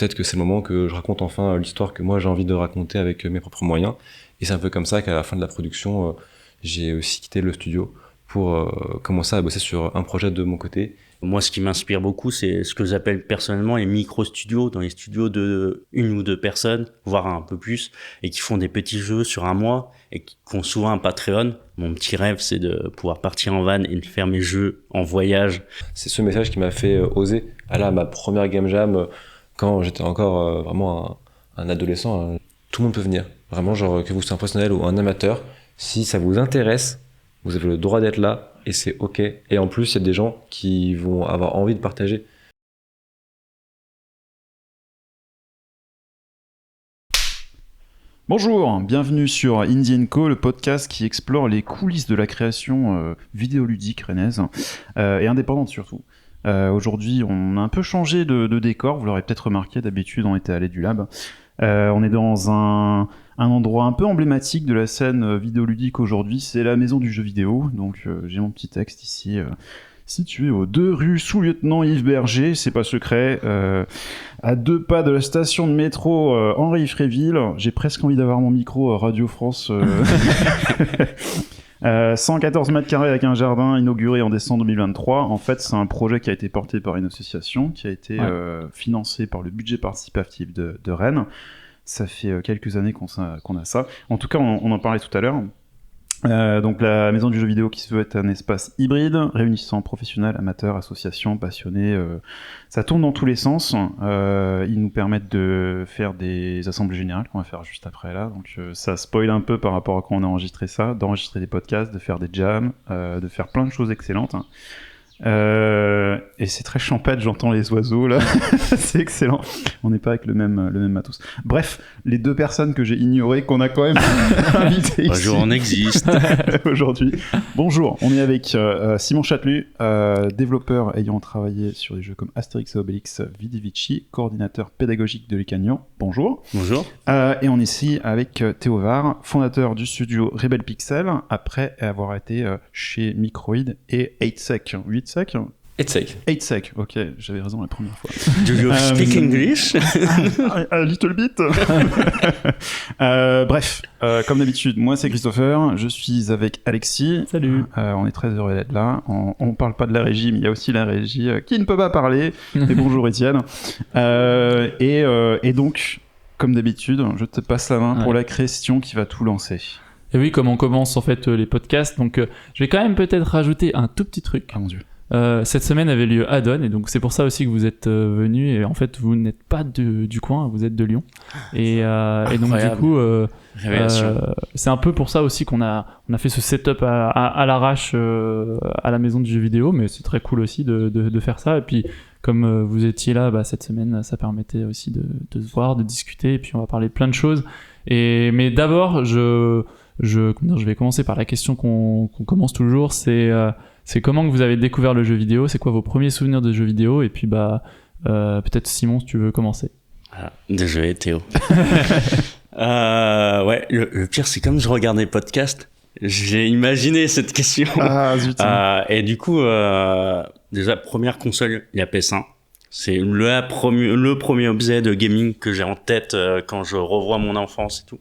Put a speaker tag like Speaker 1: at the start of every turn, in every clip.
Speaker 1: peut-être que c'est le moment que je raconte enfin l'histoire que moi j'ai envie de raconter avec mes propres moyens. Et c'est un peu comme ça qu'à la fin de la production, j'ai aussi quitté le studio pour commencer à bosser sur un projet de mon côté.
Speaker 2: Moi, ce qui m'inspire beaucoup, c'est ce que j'appelle personnellement les micro-studios, dans les studios de 1 ou 2 personnes, voire un peu plus, et qui font des petits jeux sur un mois, et qui ont souvent un Patreon. Mon petit rêve, c'est de pouvoir partir en van et de faire mes jeux en voyage.
Speaker 1: C'est ce message qui m'a fait oser aller à ma première Game Jam quand j'étais encore vraiment un adolescent. Tout le monde peut venir, vraiment, genre que vous soyez un professionnel ou un amateur. Si ça vous intéresse, vous avez le droit d'être là. Et c'est ok. Et en plus, il y a des gens qui vont avoir envie de partager.
Speaker 3: Bonjour, bienvenue sur Indie & Co, le podcast qui explore les coulisses de la création vidéoludique rennaise et indépendante surtout. Aujourd'hui, on a un peu changé de décor, vous l'aurez peut-être remarqué, d'habitude on était à l'Edu Lab. On est dans un endroit un peu emblématique de la scène vidéoludique aujourd'hui, c'est la maison du jeu vidéo. Donc j'ai mon petit texte ici, situé aux 2 rue Sous-Lieutenant Yves Berger, c'est pas secret, à 2 pas de la station de métro Henri Fréville. J'ai presque envie d'avoir mon micro Radio France. 114 mètres carrés avec un jardin inauguré en décembre 2023. En fait, c'est un projet qui a été porté par une association, qui a été financé par le budget participatif de Rennes. Ça fait quelques années qu'on a ça. En tout cas, on en parlait tout à l'heure. Donc la maison du jeu vidéo qui se veut être un espace hybride, réunissant professionnels, amateurs, associations, passionnés. Ça tourne dans tous les sens. Ils nous permettent de faire des assemblées générales qu'on va faire juste après là. Donc ça spoil un peu par rapport à quand on a enregistré ça, d'enregistrer des podcasts, de faire des jams, de faire plein de choses excellentes. Et c'est très champêtre, j'entends les oiseaux là, c'est excellent. On n'est pas avec le même matos. Bref, les 2 personnes que j'ai ignorées, qu'on a quand même invitées ici.
Speaker 2: Bonjour, on existe.
Speaker 3: Aujourd'hui. Bonjour, on est avec Simon Chatelut, développeur ayant travaillé sur des jeux comme Astérix et Obélix, Vidi Vici, coordinateur pédagogique de l'Ecagnan. Bonjour.
Speaker 2: Bonjour.
Speaker 3: Et on est ici avec Théo Var, fondateur du studio Rebel Pixel, après avoir été chez Microïd et 8sec. 8sec 8sec, ok, j'avais raison la première fois.
Speaker 2: Do you speak English?
Speaker 3: A little bit. Bref, comme d'habitude, moi c'est Christopher, je suis avec Alexis.
Speaker 4: Salut.
Speaker 3: On est très heureux d'être là. On parle pas de la régie, mais il y a aussi la régie qui ne peut pas parler. Et bonjour Étienne. Et donc, comme d'habitude, je te passe la main pour la question qui va tout lancer.
Speaker 4: Et oui, comme on commence en fait les podcasts, donc je vais quand même peut-être rajouter un tout petit truc.
Speaker 3: Ah mon Dieu.
Speaker 4: Cette semaine avait lieu Adon, et donc c'est pour ça aussi que vous êtes venus, et en fait vous n'êtes pas du coin, vous êtes de Lyon. Et donc du coup, c'est un peu pour ça aussi qu'on a fait ce setup à l'arrache à la maison du jeu vidéo, mais c'est très cool aussi de faire ça. Et puis comme vous étiez là cette semaine, ça permettait aussi de se voir, de discuter, et puis on va parler de plein de choses. Mais d'abord, je vais commencer par la question qu'on commence toujours, c'est comment que vous avez découvert le jeu vidéo, c'est quoi vos premiers souvenirs de jeux vidéo, et puis peut-être Simon si tu veux commencer.
Speaker 2: Désolé Théo. Ouais, le pire c'est comme je regarde les podcasts, j'ai imaginé cette question.
Speaker 3: Ah zut.
Speaker 2: Et du coup, déjà première console, la PS1. C'est le premier objet de gaming que j'ai en tête quand je revois mon enfance et tout.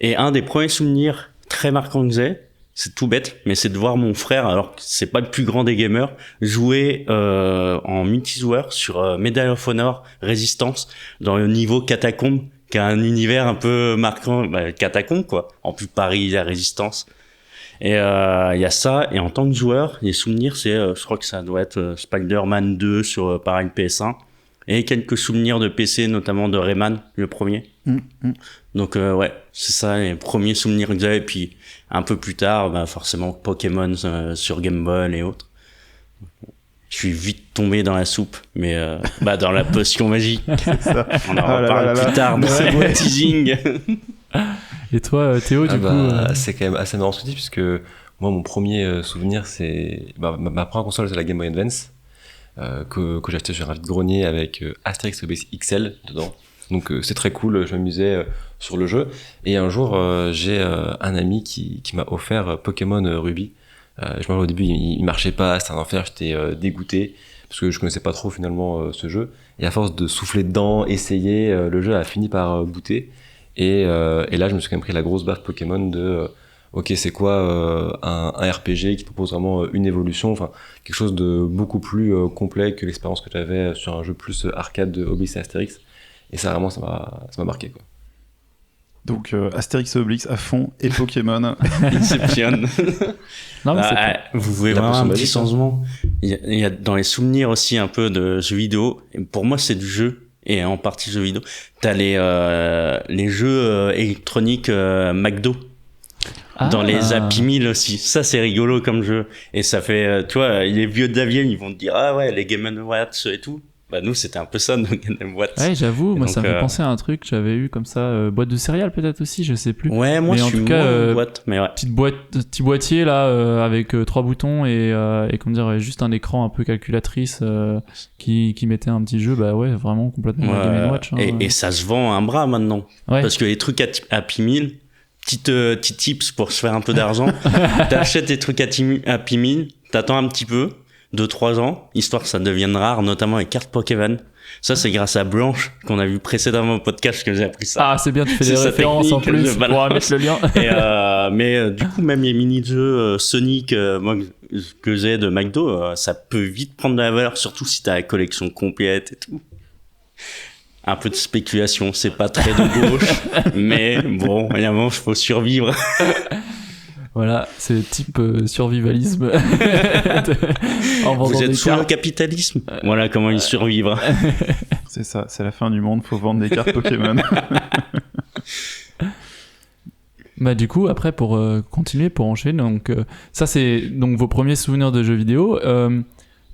Speaker 2: Et un des premiers souvenirs très marquants que j'ai, c'est tout bête, mais c'est de voir mon frère, alors que c'est pas le plus grand des gamers, jouer en multijoueur sur Medal of Honor Resistance dans le niveau catacombe, qui a un univers un peu marquant, catacombe quoi. En plus Paris, la Résistance. Et il y a ça, et en tant que joueur, les souvenirs, c'est, je crois que ça doit être Spider-Man 2 sur pareil PS1, et quelques souvenirs de PC, notamment de Rayman, le premier. Donc ouais, c'est ça les premiers souvenirs que j'avais. Et puis un peu plus tard, forcément Pokémon sur Game Boy et autres. Je suis vite tombé dans la soupe, mais dans la potion magique. On en reparle plus tard dans ce teasing.
Speaker 4: Et toi Théo, du coup
Speaker 1: c'est quand même assez marrant ce que tu dis, puisque moi mon premier souvenir c'est ma première console, c'est la Game Boy Advance que j'ai acheté sur un vide-grenier avec Astérix et Obélix XL dedans. Donc c'est très cool, je m'amusais sur le jeu. Et un jour, j'ai un ami qui m'a offert Pokémon Ruby. Je me rappelle au début, il marchait pas, c'était un enfer, j'étais dégoûté. parce que je connaissais pas trop finalement ce jeu. Et à force de souffler dedans, essayer, le jeu a fini par booter. Et là, je me suis quand même pris la grosse baffe Pokémon de ok, c'est quoi un RPG qui propose vraiment une évolution, enfin quelque chose de beaucoup plus complet que l'expérience que j'avais sur un jeu plus arcade de Obélix et Astérix. Et ça vraiment, ça m'a marqué, quoi.
Speaker 3: Donc Astérix et Obélix à fond et Pokémon.
Speaker 2: Inception.
Speaker 4: Non, mais
Speaker 2: vous pouvez voir un petit changement. Il y a dans les souvenirs aussi un peu de jeux vidéo. Et pour moi, c'est du jeu. Et en partie jeux vidéo. T'as les jeux électroniques McDo. Dans les Happy Meal aussi. Ça, c'est rigolo comme jeu. Et ça fait, tu vois, les vieux d'Avien, ils vont te dire, ah ouais, les Game & Watch et tout. Bah, nous, c'était un peu ça, nos Game & Watch.
Speaker 4: Ouais, j'avoue, moi,
Speaker 2: donc,
Speaker 4: ça me fait penser à un truc que j'avais eu comme ça, boîte de céréales peut-être aussi, je sais plus.
Speaker 2: Ouais, moi,
Speaker 4: mais
Speaker 2: je
Speaker 4: en
Speaker 2: suis
Speaker 4: tout cas,
Speaker 2: boîte, mais ouais.
Speaker 4: Petit boîtier, là, avec 3 boutons et comment dire, juste un écran un peu calculatrice, qui mettait un petit jeu, bah ouais, vraiment complètement Game & Watch. Hein,
Speaker 2: et ça se vend un bras maintenant.
Speaker 4: Ouais.
Speaker 2: Parce que les trucs Happy Meal, petit tips pour se faire un peu d'argent, t'achètes tes trucs Happy Meal, t'attends un petit peu, 2-3 ans, histoire que ça devienne rare, notamment les cartes Pokémon. Ça, c'est grâce à Blanche, qu'on a vu précédemment au podcast, que j'ai appris ça.
Speaker 4: Ah, c'est bien, tu fais des références en plus, on pourra mettre le lien.
Speaker 2: Mais du coup, même les mini-jeux Sonic moi, que j'ai de McDo, ça peut vite prendre de la valeur, surtout si t'as la collection complète et tout. Un peu de spéculation, c'est pas très de gauche, mais bon, évidemment, il faut survivre.
Speaker 4: Voilà, c'est type survivalisme.
Speaker 2: Vous êtes sous le capitalisme. Voilà comment y survivre.
Speaker 3: C'est ça, c'est la fin du monde, faut vendre des cartes Pokémon.
Speaker 4: Bah du coup, après, pour continuer, pour enchaîner, donc ça c'est donc vos premiers souvenirs de jeux vidéo.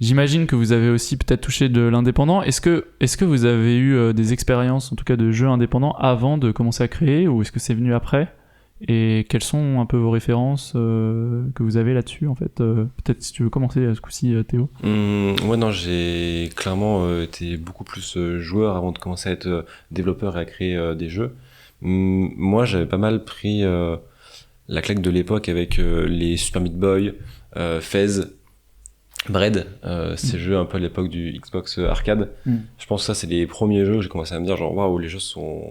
Speaker 4: J'imagine que vous avez aussi peut-être touché de l'indépendant. Est-ce que vous avez eu des expériences, en tout cas de jeux indépendants, avant de commencer à créer, ou est-ce que c'est venu après ? Et quelles sont un peu vos références que vous avez là-dessus, en fait peut-être si tu veux commencer ce coup-ci, Théo.
Speaker 1: Ouais, non, j'ai clairement été beaucoup plus joueur avant de commencer à être développeur et à créer des jeux. Moi, j'avais pas mal pris la claque de l'époque avec les Super Meat Boy, Fez, Bread, ces jeux un peu à l'époque du Xbox arcade. Je pense que ça, c'est les premiers jeux où j'ai commencé à me dire genre waouh, les jeux sont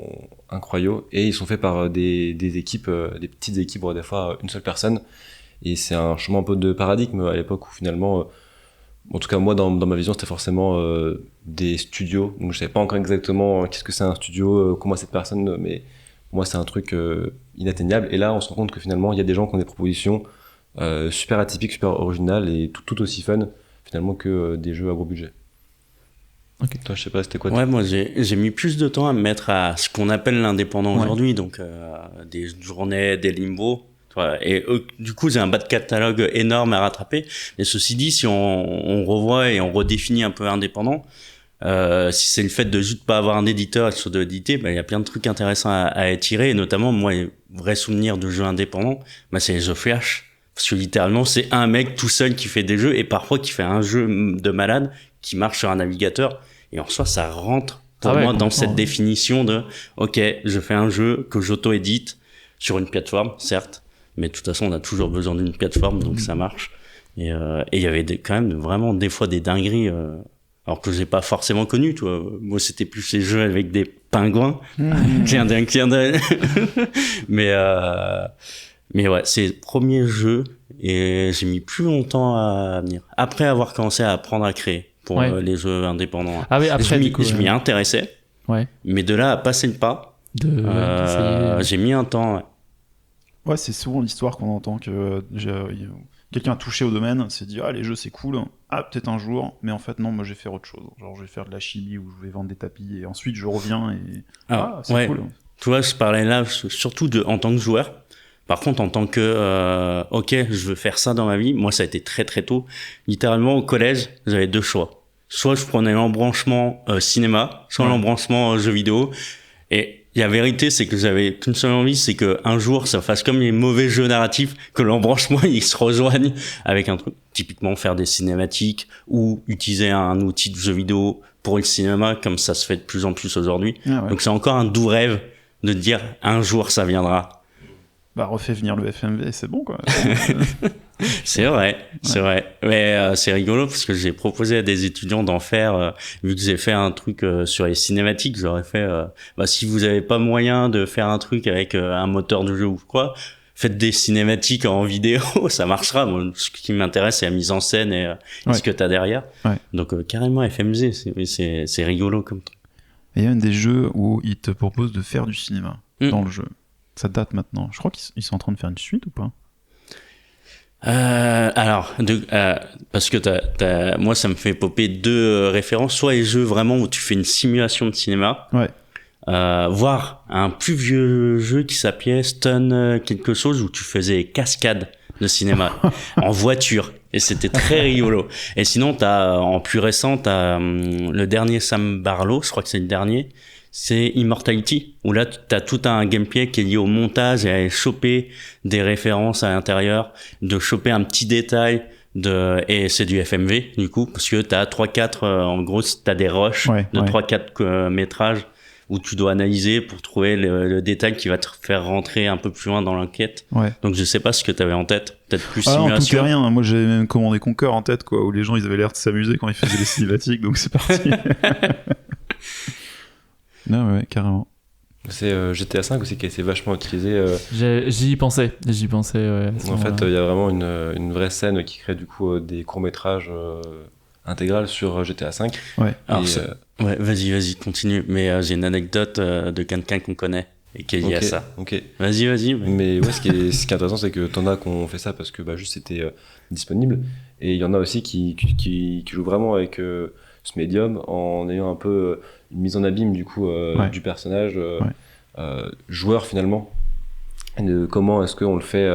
Speaker 1: incroyables, et ils sont faits par des équipes, des petites équipes, des fois une seule personne, et c'est un changement un peu de paradigme à l'époque où finalement en tout cas moi dans ma vision c'était forcément des studios, donc je savais pas encore exactement qu'est-ce que c'est un studio, comment cette personne, mais pour moi c'est un truc inatteignable, et là on se rend compte que finalement il y a des gens qui ont des propositions super atypiques, super originales et tout aussi fun finalement que des jeux à gros budget.
Speaker 4: Okay.
Speaker 1: Toi, je sais pas, c'était quoi?
Speaker 2: Ouais, moi j'ai mis plus de temps à me mettre à ce qu'on appelle l'indépendant aujourd'hui, donc des journées, des limbos. Et du coup, j'ai un bas de catalogue énorme à rattraper. Mais ceci dit, si on revoit et on redéfinit un peu indépendant, si c'est le fait de juste pas avoir un éditeur sur de l'éditer, bah, y a plein de trucs intéressants à étirer. Et notamment, moi, les vrais souvenirs de jeux indépendants, bah, c'est les jeux Flash. Parce que littéralement, c'est un mec tout seul qui fait des jeux, et parfois qui fait un jeu de malade qui marche sur un navigateur. Et en soi, ça rentre pour moi dans cette définition de ok, je fais un jeu que j'auto-édite sur une plateforme, certes, mais de toute façon, on a toujours besoin d'une plateforme, donc ça marche. Et il y avait quand même vraiment des fois des dingueries, alors que j'ai pas forcément connu, tu vois. Moi, c'était plus ces jeux avec des pingouins. Clin d'œil. Mais ouais, c'est le premier jeu, et j'ai mis plus longtemps à venir. Après avoir commencé à apprendre à créer pour les jeux indépendants.
Speaker 4: Ah oui, après,
Speaker 2: je m'y intéressais.
Speaker 4: Ouais.
Speaker 2: Mais de là à passer le pas, j'ai mis un temps.
Speaker 3: Ouais, c'est souvent l'histoire qu'on entend que quelqu'un a touché au domaine, s'est dit ah les jeux c'est cool, ah peut-être un jour, mais en fait non, moi je vais faire autre chose. Genre je vais faire de la chimie ou je vais vendre des tapis, et ensuite je reviens et c'est cool.
Speaker 2: Tu vois, je parlais là surtout en tant que joueur. Par contre, en tant que ok, je veux faire ça dans ma vie, moi ça a été très très tôt. Littéralement au collège, j'avais 2 choix. Soit je prenais l'embranchement cinéma, soit l'embranchement jeux vidéo. Et la vérité, c'est que j'avais qu'une seule envie, c'est que un jour ça fasse comme les mauvais jeux narratifs, que l'embranchement il se rejoigne avec un truc. Typiquement faire des cinématiques ou utiliser un outil de jeu vidéo pour le cinéma, comme ça se fait de plus en plus aujourd'hui. Donc c'est encore un doux rêve de dire un jour ça viendra.
Speaker 3: Bah, refais venir le FMV, c'est bon, quoi.
Speaker 2: C'est vrai. Mais c'est rigolo parce que j'ai proposé à des étudiants d'en faire, vu que j'ai fait un truc sur les cinématiques, j'aurais fait, si vous avez pas moyen de faire un truc avec un moteur de jeu ou quoi, faites des cinématiques en vidéo, ça marchera. Moi, ce qui m'intéresse, c'est la mise en scène et ce que t'as derrière. Ouais. Donc carrément FMZ, c'est rigolo comme truc.
Speaker 3: Il y a un des jeux où ils te proposent de faire du cinéma dans le jeu. Ça date maintenant. Je crois qu'ils sont en train de faire une suite ou pas?
Speaker 2: Parce que moi, ça me fait popper deux références. Soit les jeux vraiment où tu fais une simulation de cinéma.
Speaker 3: Ouais.
Speaker 2: Voire un plus vieux jeu qui s'appelait Stun quelque chose où tu faisais cascades de cinéma en voiture. Et c'était très rigolo. Et sinon, en plus récent, le dernier Sam Barlow, je crois que c'est le dernier. C'est Immortality, où là, t'as tout un gameplay qui est lié au montage et à choper des références à l'intérieur, de choper un petit détail et c'est du FMV, du coup, parce que t'as 3-4, en gros, t'as des rushs de 3-4 métrages où tu dois analyser pour trouver le détail qui va te faire rentrer un peu plus loin dans l'enquête. Ouais. Donc je sais pas ce que t'avais en tête, peut-être plus simulation.
Speaker 3: En tout cas rien, moi j'avais même commandé Conquer en tête, quoi, où les gens ils avaient l'air de s'amuser quand ils faisaient les cinématiques, donc c'est parti. Non, ouais, carrément.
Speaker 1: C'est GTA V aussi qui a été vachement utilisé.
Speaker 4: J'y pensais, ouais.
Speaker 1: En fait, il y a vraiment une vraie scène qui crée du coup des courts-métrages intégrales sur GTA V.
Speaker 2: Ouais. Alors, ouais, vas-y, continue. Mais j'ai une anecdote de quelqu'un qu'on connaît et qui est liée à ça.
Speaker 1: Ok.
Speaker 2: Vas-y.
Speaker 1: Mais ouais, ce qui est intéressant, c'est que t'en as qui ont fait ça parce que juste c'était disponible. Et il y en a aussi qui jouent vraiment avec ce médium en ayant un peu une mise en abîme du coup du personnage joueur finalement, et de comment est-ce qu'on le fait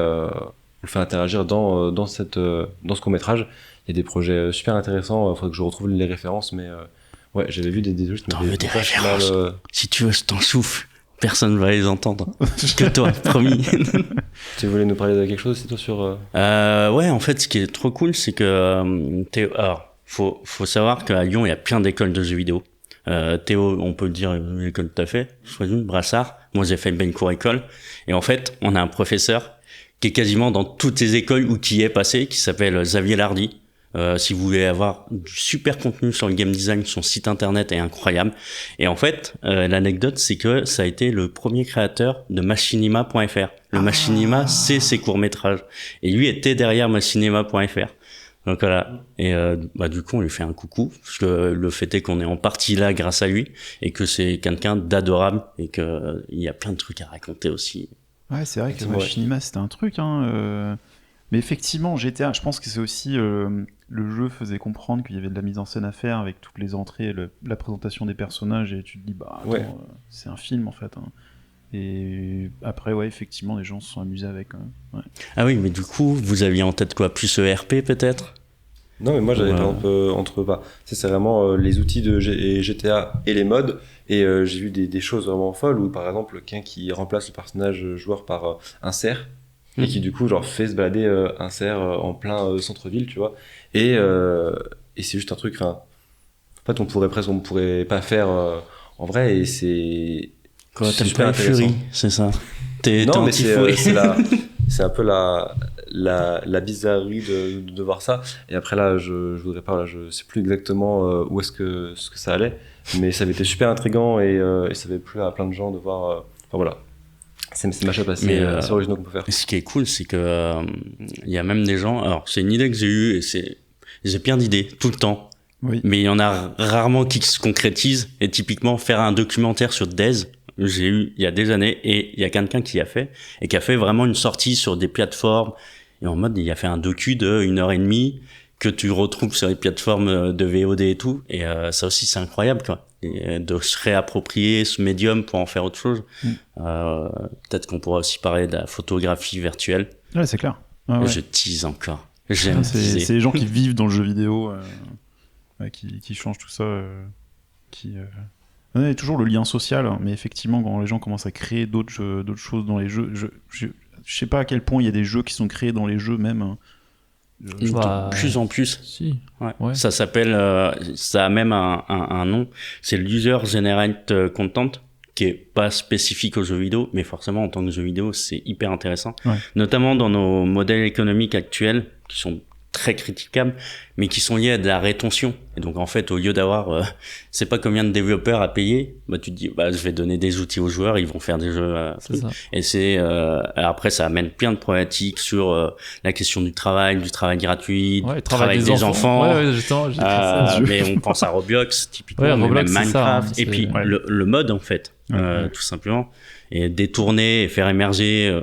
Speaker 1: interagir dans ce court-métrage. Il y a des projets super intéressants, il faudrait que je retrouve les références, mais ouais, j'avais vu des trucs.
Speaker 2: T'en veux des références si tu veux, je t'en souffle, personne va les entendre que toi, promis.
Speaker 1: Tu voulais nous parler de quelque chose aussi toi sur
Speaker 2: ouais, en fait ce qui est trop cool, c'est que alors faut savoir qu'à Lyon il y a plein d'écoles de jeux vidéo. Théo, on peut le dire, l'école que t'as fait, choisis Brassard. Moi, j'ai fait Bencourt École. Et en fait, on a un professeur qui est quasiment dans toutes les écoles où qui est passé, qui s'appelle Xavier Lardy. Si vous voulez avoir du super contenu sur le game design, son site internet est incroyable. Et en fait, l'anecdote, c'est que ça a été le premier créateur de machinima.fr. Le Machinima, c'est ses courts-métrages. Et lui était derrière machinima.fr. Donc voilà, et du coup on lui fait un coucou, parce que le fait est qu'on est en partie là grâce à lui, et que c'est quelqu'un d'adorable, et que il y a plein de trucs à raconter aussi.
Speaker 3: Ouais, c'est vrai que Machinima c'était un truc, mais effectivement GTA, je pense que c'est aussi, le jeu faisait comprendre qu'il y avait de la mise en scène à faire avec toutes les entrées, la présentation des personnages, et tu te dis c'est un film en fait. Et après, ouais, effectivement, les gens se sont amusés avec. Ouais.
Speaker 2: Ah oui, mais du coup, vous aviez en tête quoi? Plus ERP peut-être?
Speaker 1: Non, mais moi j'avais pas entre pas. C'est vraiment les outils de GTA et les modes. Et j'ai vu des choses vraiment folles où, par exemple, quelqu'un qui remplace le personnage joueur par un cerf et qui, du coup, fait se balader un cerf en plein centre-ville, tu vois. Et c'est juste un truc. En fait, on pourrait pas faire en vrai, et c'est.
Speaker 2: Quoi, t'aimes pas Fury, c'est ça?
Speaker 1: Non, mais c'est un peu la bizarrerie de voir ça. Et après là, je voudrais pas, je sais plus exactement où est-ce que ça allait, mais ça avait été super intriguant et ça avait plu à plein de gens de voir. Enfin voilà, c'est mashup assez original qu'on peut faire.
Speaker 2: Ce qui est cool, c'est que il y a même des gens. Alors c'est une idée que j'ai eue et j'ai plein d'idées tout le temps. Oui. Mais il y en a rarement qui se concrétisent. Et typiquement faire un documentaire sur Days. J'ai eu il y a des années, et il y a quelqu'un qui a fait vraiment une sortie sur des plateformes, et en mode il a fait un docu de 1h30 que tu retrouves sur les plateformes de VOD et tout, et ça aussi c'est incroyable quoi, et de se réapproprier ce médium pour en faire autre chose. Peut-être qu'on pourra aussi parler de la photographie virtuelle.
Speaker 3: Ouais, c'est clair. Ouais.
Speaker 2: Je tease encore, j'aime teaser.
Speaker 3: C'est les gens qui vivent dans le jeu vidéo qui changent tout ça, il y a toujours le lien social, mais effectivement, quand les gens commencent à créer d'autres choses dans les jeux, je sais pas à quel point il y a des jeux qui sont créés dans les jeux même.
Speaker 2: De plus en plus.
Speaker 4: Si.
Speaker 2: Ouais. Ça s'appelle, ça a même un nom, c'est l'User Generated Content, qui est pas spécifique aux jeux vidéo, mais forcément en tant que jeu vidéo, c'est hyper intéressant.
Speaker 3: Ouais.
Speaker 2: Notamment dans nos modèles économiques actuels, qui sont très critiquables, mais qui sont liés à de la rétention. Et donc en fait, au lieu d'avoir, c'est pas combien de développeurs à payer, bah tu te dis, bah je vais donner des outils aux joueurs, ils vont faire des jeux.
Speaker 4: C'est ça.
Speaker 2: Et après ça amène plein de problématiques sur la question du travail gratuit,
Speaker 4: Ouais,
Speaker 2: du travail des enfants.
Speaker 4: Ouais, justement, j'ai écrit ça.
Speaker 2: Mais on pense à Roblox typiquement,
Speaker 4: Ouais,
Speaker 2: mais
Speaker 4: Roblox,
Speaker 2: même
Speaker 4: c'est ça,
Speaker 2: Minecraft,
Speaker 4: hein,
Speaker 2: et puis
Speaker 3: ouais.
Speaker 2: le mode en fait, tout simplement, et détourner et faire émerger.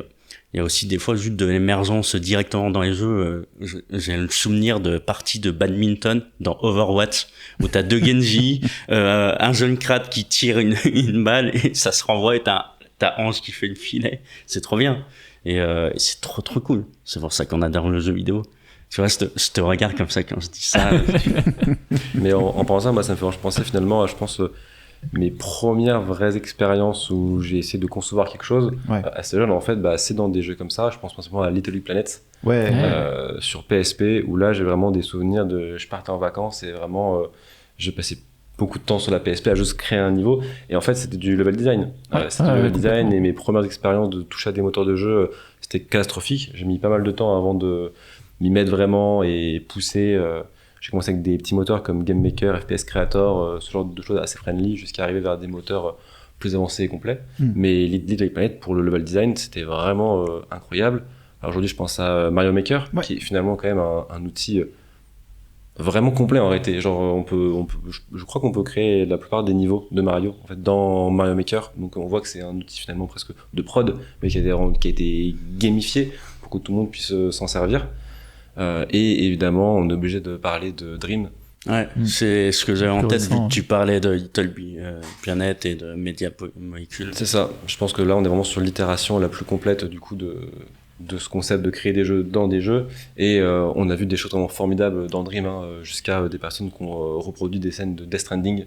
Speaker 2: Il y a aussi des fois juste de l'émergence directement dans les jeux. J'ai le souvenir de parties de badminton dans Overwatch où t'as deux Genji, un jeune crate qui tire une balle et ça se renvoie et t'as Ange qui fait le filet. C'est trop bien. Et c'est trop cool. C'est pour ça qu'on adore le jeu vidéo. Tu vois, je te regarde comme ça quand je dis ça.
Speaker 1: Mais en pensant, moi, ça me fait penser finalement à, je pense, mes premières vraies expériences où j'ai essayé de concevoir quelque chose.
Speaker 3: Ouais.
Speaker 1: Assez jeune, en fait, bah, c'est dans des jeux comme ça. Je pense principalement à Little Big Planet
Speaker 3: Ouais.
Speaker 1: sur PSP, où là, j'ai vraiment des souvenirs de. Je partais en vacances et vraiment, j'ai passé beaucoup de temps sur la PSP à juste créer un niveau. Et en fait, c'était du level design. C'était du level design, et mes premières expériences de toucher à des moteurs de jeu, c'était catastrophique. J'ai mis pas mal de temps avant de m'y mettre vraiment et pousser. J'ai commencé avec des petits moteurs comme Game Maker, FPS Creator, ce genre de choses assez friendly, jusqu'à arriver vers des moteurs plus avancés et complets. Mais Little Big Planet, pour le level design, c'était vraiment incroyable. Alors aujourd'hui, je pense à Mario Maker, qui est finalement quand même un outil vraiment complet en réalité. Genre, je crois qu'on peut créer la plupart des niveaux de Mario en fait, dans Mario Maker. Donc on voit que c'est un outil finalement presque de prod, mais qui a été gamifié pour que tout le monde puisse s'en servir. Et évidemment, on est obligé de parler de Dream.
Speaker 2: Ouais, c'est ce que j'avais en tête, vu
Speaker 4: récent,
Speaker 2: que tu parlais de Little Planet et de Media Molecule.
Speaker 1: C'est ça. Je pense que là, on est vraiment sur l'itération la plus complète du coup de ce concept de créer des jeux dans des jeux. Et on a vu des choses vraiment formidables dans Dream, jusqu'à des personnes qui ont reproduit des scènes de Death Stranding,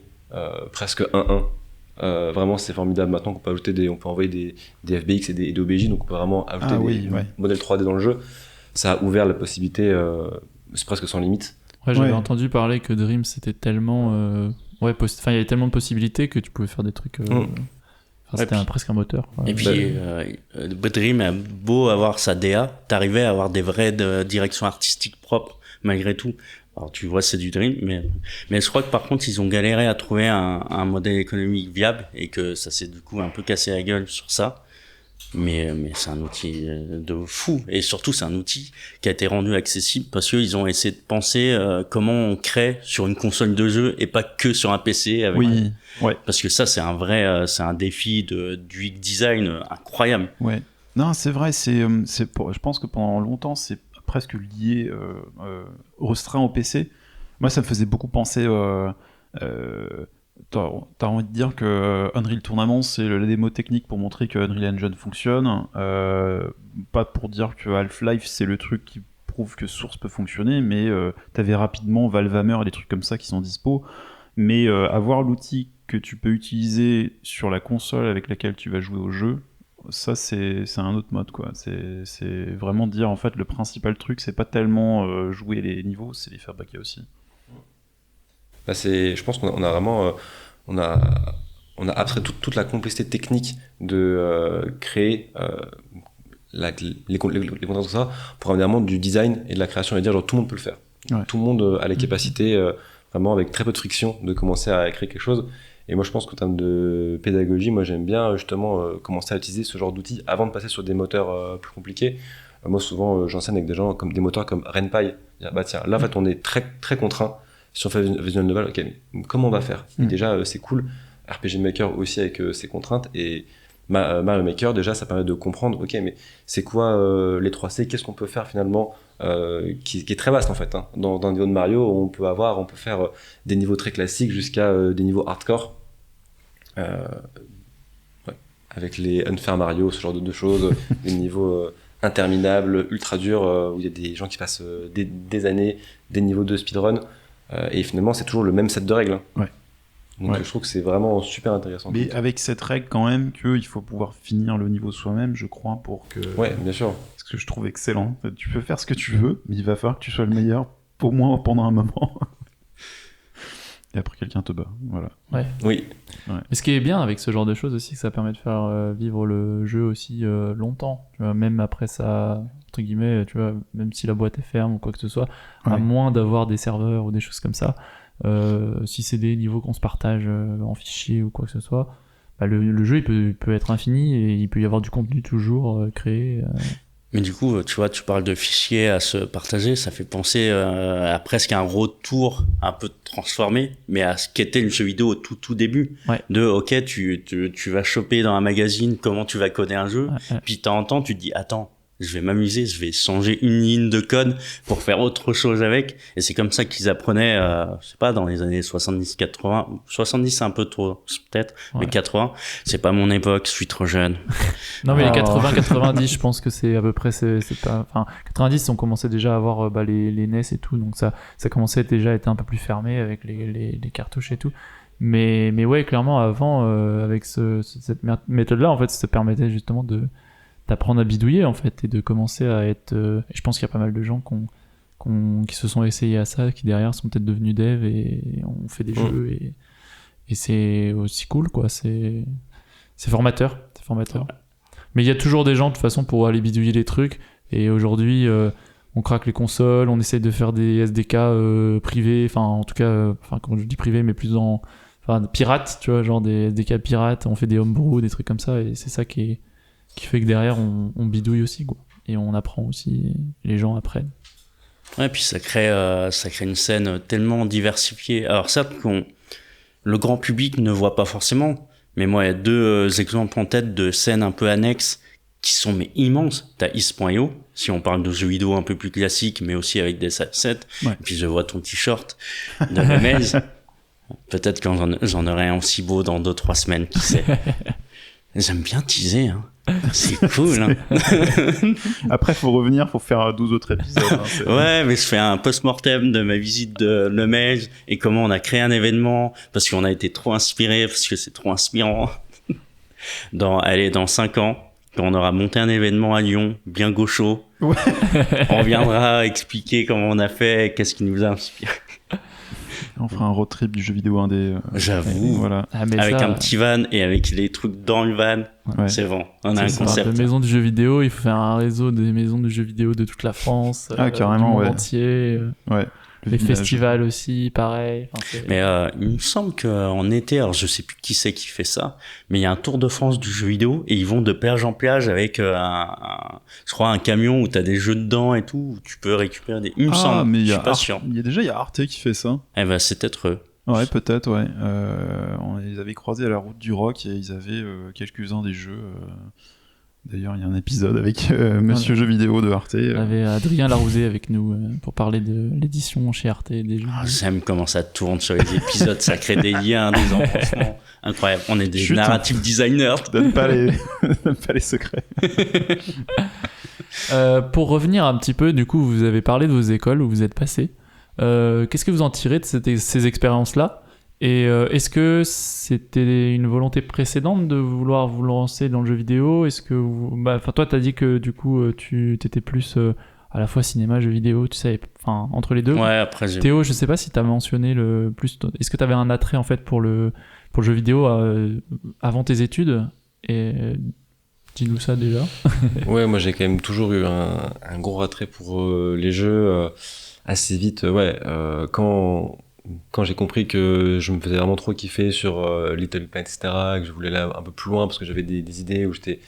Speaker 1: presque 1-1. Vraiment, c'est formidable. Maintenant qu'on peut ajouter on peut envoyer des FBX et des OBJ, donc on peut vraiment ajouter des modèles 3D dans le jeu. Ça a ouvert la possibilité, c'est presque sans limite.
Speaker 4: Ouais, j'avais entendu parler que Dream c'était tellement. il y avait tellement de possibilités que tu pouvais faire des trucs. C'était presque un moteur.
Speaker 2: Et puis, Dream a beau avoir sa DA, t'arrivais à avoir des vraies directions artistiques propres, malgré tout. Alors, tu vois, c'est du Dream, mais je crois que par contre, ils ont galéré à trouver un modèle économique viable et que ça s'est du coup un peu cassé la gueule sur ça. Mais c'est un outil de fou, et surtout c'est un outil qui a été rendu accessible parce qu'ils ont essayé de penser comment on crée sur une console de jeu et pas que sur un PC avec parce que ça c'est un vrai c'est un défi du UX design incroyable.
Speaker 3: Ouais. Non, c'est vrai, je pense que pendant longtemps c'est presque lié restreint au PC. Moi ça me faisait beaucoup penser t'as envie de dire que Unreal Tournament c'est la démo technique pour montrer que Unreal Engine fonctionne, pas pour dire que Half-Life c'est le truc qui prouve que Source peut fonctionner, mais t'avais rapidement Valvehammer et des trucs comme ça qui sont dispo, mais avoir l'outil que tu peux utiliser sur la console avec laquelle tu vas jouer au jeu, ça c'est un autre mode quoi. C'est vraiment dire en fait le principal truc c'est pas tellement jouer les niveaux, c'est les fabriquer aussi.
Speaker 1: Je pense qu'on a vraiment on a abstrait toute la complexité technique de créer les contents de ça pour amener vraiment du design et de la création et dire genre tout le monde peut le faire. Tout le monde a les capacités vraiment avec très peu de friction de commencer à créer quelque chose. Et moi je pense qu'en termes de pédagogie, moi j'aime bien justement commencer à utiliser ce genre d'outils avant de passer sur des moteurs plus compliqués. Moi souvent j'enseigne avec des gens comme des moteurs comme RenPy. Bah tiens, là en fait on est très très contraint. Si on fait Visual Novel, ok, mais comment on va faire? Et déjà, c'est cool. RPG Maker aussi avec ses contraintes. Et Mario Maker, déjà, ça permet de comprendre, ok, mais c'est quoi les 3C? Qu'est-ce qu'on peut faire finalement qui est très vaste en fait. Dans un niveau de Mario, on peut faire des niveaux très classiques jusqu'à des niveaux hardcore. Avec les Unfair Mario, ce genre de choses. Des niveaux interminables, ultra durs, où il y a des gens qui passent des années, des niveaux de speedrun. Et finalement, c'est toujours le même set de règles. Donc je trouve que c'est vraiment super intéressant.
Speaker 3: Mais avec cette règle quand même qu'il faut pouvoir finir le niveau soi-même, je crois, pour que...
Speaker 1: Ouais, bien sûr.
Speaker 3: Ce que je trouve excellent. Tu peux faire ce que tu veux, mais il va falloir que tu sois le meilleur, au moins pendant un moment. Et après, quelqu'un te bat. Voilà.
Speaker 4: Ouais.
Speaker 1: Oui.
Speaker 4: Mais ce qui est bien avec ce genre de choses aussi, que ça permet de faire vivre le jeu aussi longtemps. Tu vois, même après ça, entre guillemets, tu vois, même si la boîte est ferme ou quoi que ce soit, à moins d'avoir des serveurs ou des choses comme ça, si c'est des niveaux qu'on se partage en fichier ou quoi que ce soit, bah, le jeu il peut être infini et il peut y avoir du contenu toujours créé.
Speaker 2: Mais du coup, tu vois, tu parles de fichiers à se partager, ça fait penser à presque un retour un peu transformé, mais à ce qu'était le jeu vidéo au tout début.
Speaker 4: Ouais.
Speaker 2: De, ok, tu vas choper dans un magazine comment tu vas coder un jeu, puis de temps en temps, tu te dis, attends, je vais m'amuser, je vais changer une ligne de code pour faire autre chose avec. Et c'est comme ça qu'ils apprenaient, je sais pas, dans les années 70, 80, 70 c'est un peu trop, peut-être, mais 80, c'est pas mon époque, je suis trop jeune.
Speaker 4: Non, mais les 80, 90, je pense que c'est à peu près, c'est pas, enfin, 90, on commençait déjà à avoir, les NES et tout, donc ça commençait déjà à être un peu plus fermé avec les cartouches et tout. Mais ouais, clairement, avant, avec cette méthode-là, en fait, ça permettait justement d'apprendre à bidouiller en fait et de commencer à être et je pense qu'il y a pas mal de gens qui se sont essayés à ça, qui derrière sont peut-être devenus devs et ont fait des jeux et c'est aussi cool quoi, c'est formateur. Mais il y a toujours des gens de toute façon pour aller bidouiller les trucs et aujourd'hui on craque les consoles, on essaye de faire des SDK privés, enfin en tout cas quand je dis privé mais plus pirates, tu vois, genre des SDK pirates, on fait des homebrew, des trucs comme ça et c'est ça qui fait que derrière on bidouille aussi quoi. Et on apprend aussi, les gens apprennent.
Speaker 2: Ouais, puis ça crée une scène tellement diversifiée. Alors certes le grand public ne voit pas forcément, mais moi il y a deux exemples en tête de scènes un peu annexes qui sont mais immenses. T'as Is.io, si on parle de jeux vidéo un peu plus classiques, mais aussi avec des assets. Ouais. Et puis je vois ton t-shirt de Remez. Peut-être quand j'en aurai un aussi beau dans 2-3 semaines, qui sait. J'aime bien teaser, hein. C'est cool, hein.
Speaker 3: Après, faut revenir, faut faire 12 autres épisodes. Hein,
Speaker 2: ouais, mais je fais un post-mortem de ma visite de Lemage et comment on a créé un événement parce qu'on a été trop inspiré, parce que c'est trop inspirant. Dans 5 ans, quand on aura monté un événement à Lyon, bien gaucho, ouais. On viendra expliquer comment on a fait, qu'est-ce qui nous a inspiré.
Speaker 3: On fera un road trip du jeu vidéo indé.
Speaker 2: J'avoue.
Speaker 3: Voilà.
Speaker 2: Avec un petit van et avec les trucs dans le van. Ouais. C'est bon. On a un concept.
Speaker 4: De maisons de jeux vidéo, il faut faire un réseau des maisons de jeux vidéo de toute la France.
Speaker 3: Carrément,
Speaker 4: du monde entier.
Speaker 3: Ouais.
Speaker 4: Les festivals aussi, pareil.
Speaker 2: Mais il me semble qu'en été, alors je sais plus qui c'est qui fait ça, mais il y a un Tour de France du jeu vidéo et ils vont de plage en plage avec je crois un camion où t'as des jeux dedans et tout, où tu peux récupérer des... Il me semble,
Speaker 3: mais
Speaker 2: je suis pas sûr.
Speaker 3: Il y a Arte qui fait ça.
Speaker 2: Eh ben c'est peut-être eux.
Speaker 3: Ouais, peut-être, ouais. On les avait croisés à la route du rock et ils avaient quelques-uns des jeux... D'ailleurs, il y a un épisode avec Monsieur Jeux Vidéo de Arte.
Speaker 4: On avait Adrien Larousé avec nous pour parler de l'édition chez Arte des jeux.
Speaker 2: J'aime comment ça tourne sur les épisodes, ça crée des liens, des embranchements. Incroyable, on est des narrative designers.
Speaker 3: Donne pas les secrets.
Speaker 4: Pour revenir un petit peu, du coup, vous avez parlé de vos écoles où vous êtes passés. Qu'est-ce que vous en tirez de ces expériences-là ? Et est-ce que c'était une volonté précédente de vouloir vous lancer dans le jeu vidéo ? Est-ce que toi t'as dit que du coup tu t'étais plus à la fois cinéma, jeu vidéo, tu sais, enfin entre les deux.
Speaker 2: Ouais, après
Speaker 4: Théo, je sais pas si t'as mentionné le plus. Est-ce que t'avais un attrait en fait pour le jeu vidéo avant tes études ? Et dis-nous ça déjà.
Speaker 1: Ouais, moi j'ai quand même toujours eu un gros attrait pour les jeux assez vite. Quand j'ai compris que je me faisais vraiment trop kiffer sur Little Planet, etc., que je voulais aller un peu plus loin parce que j'avais des idées où j'étais...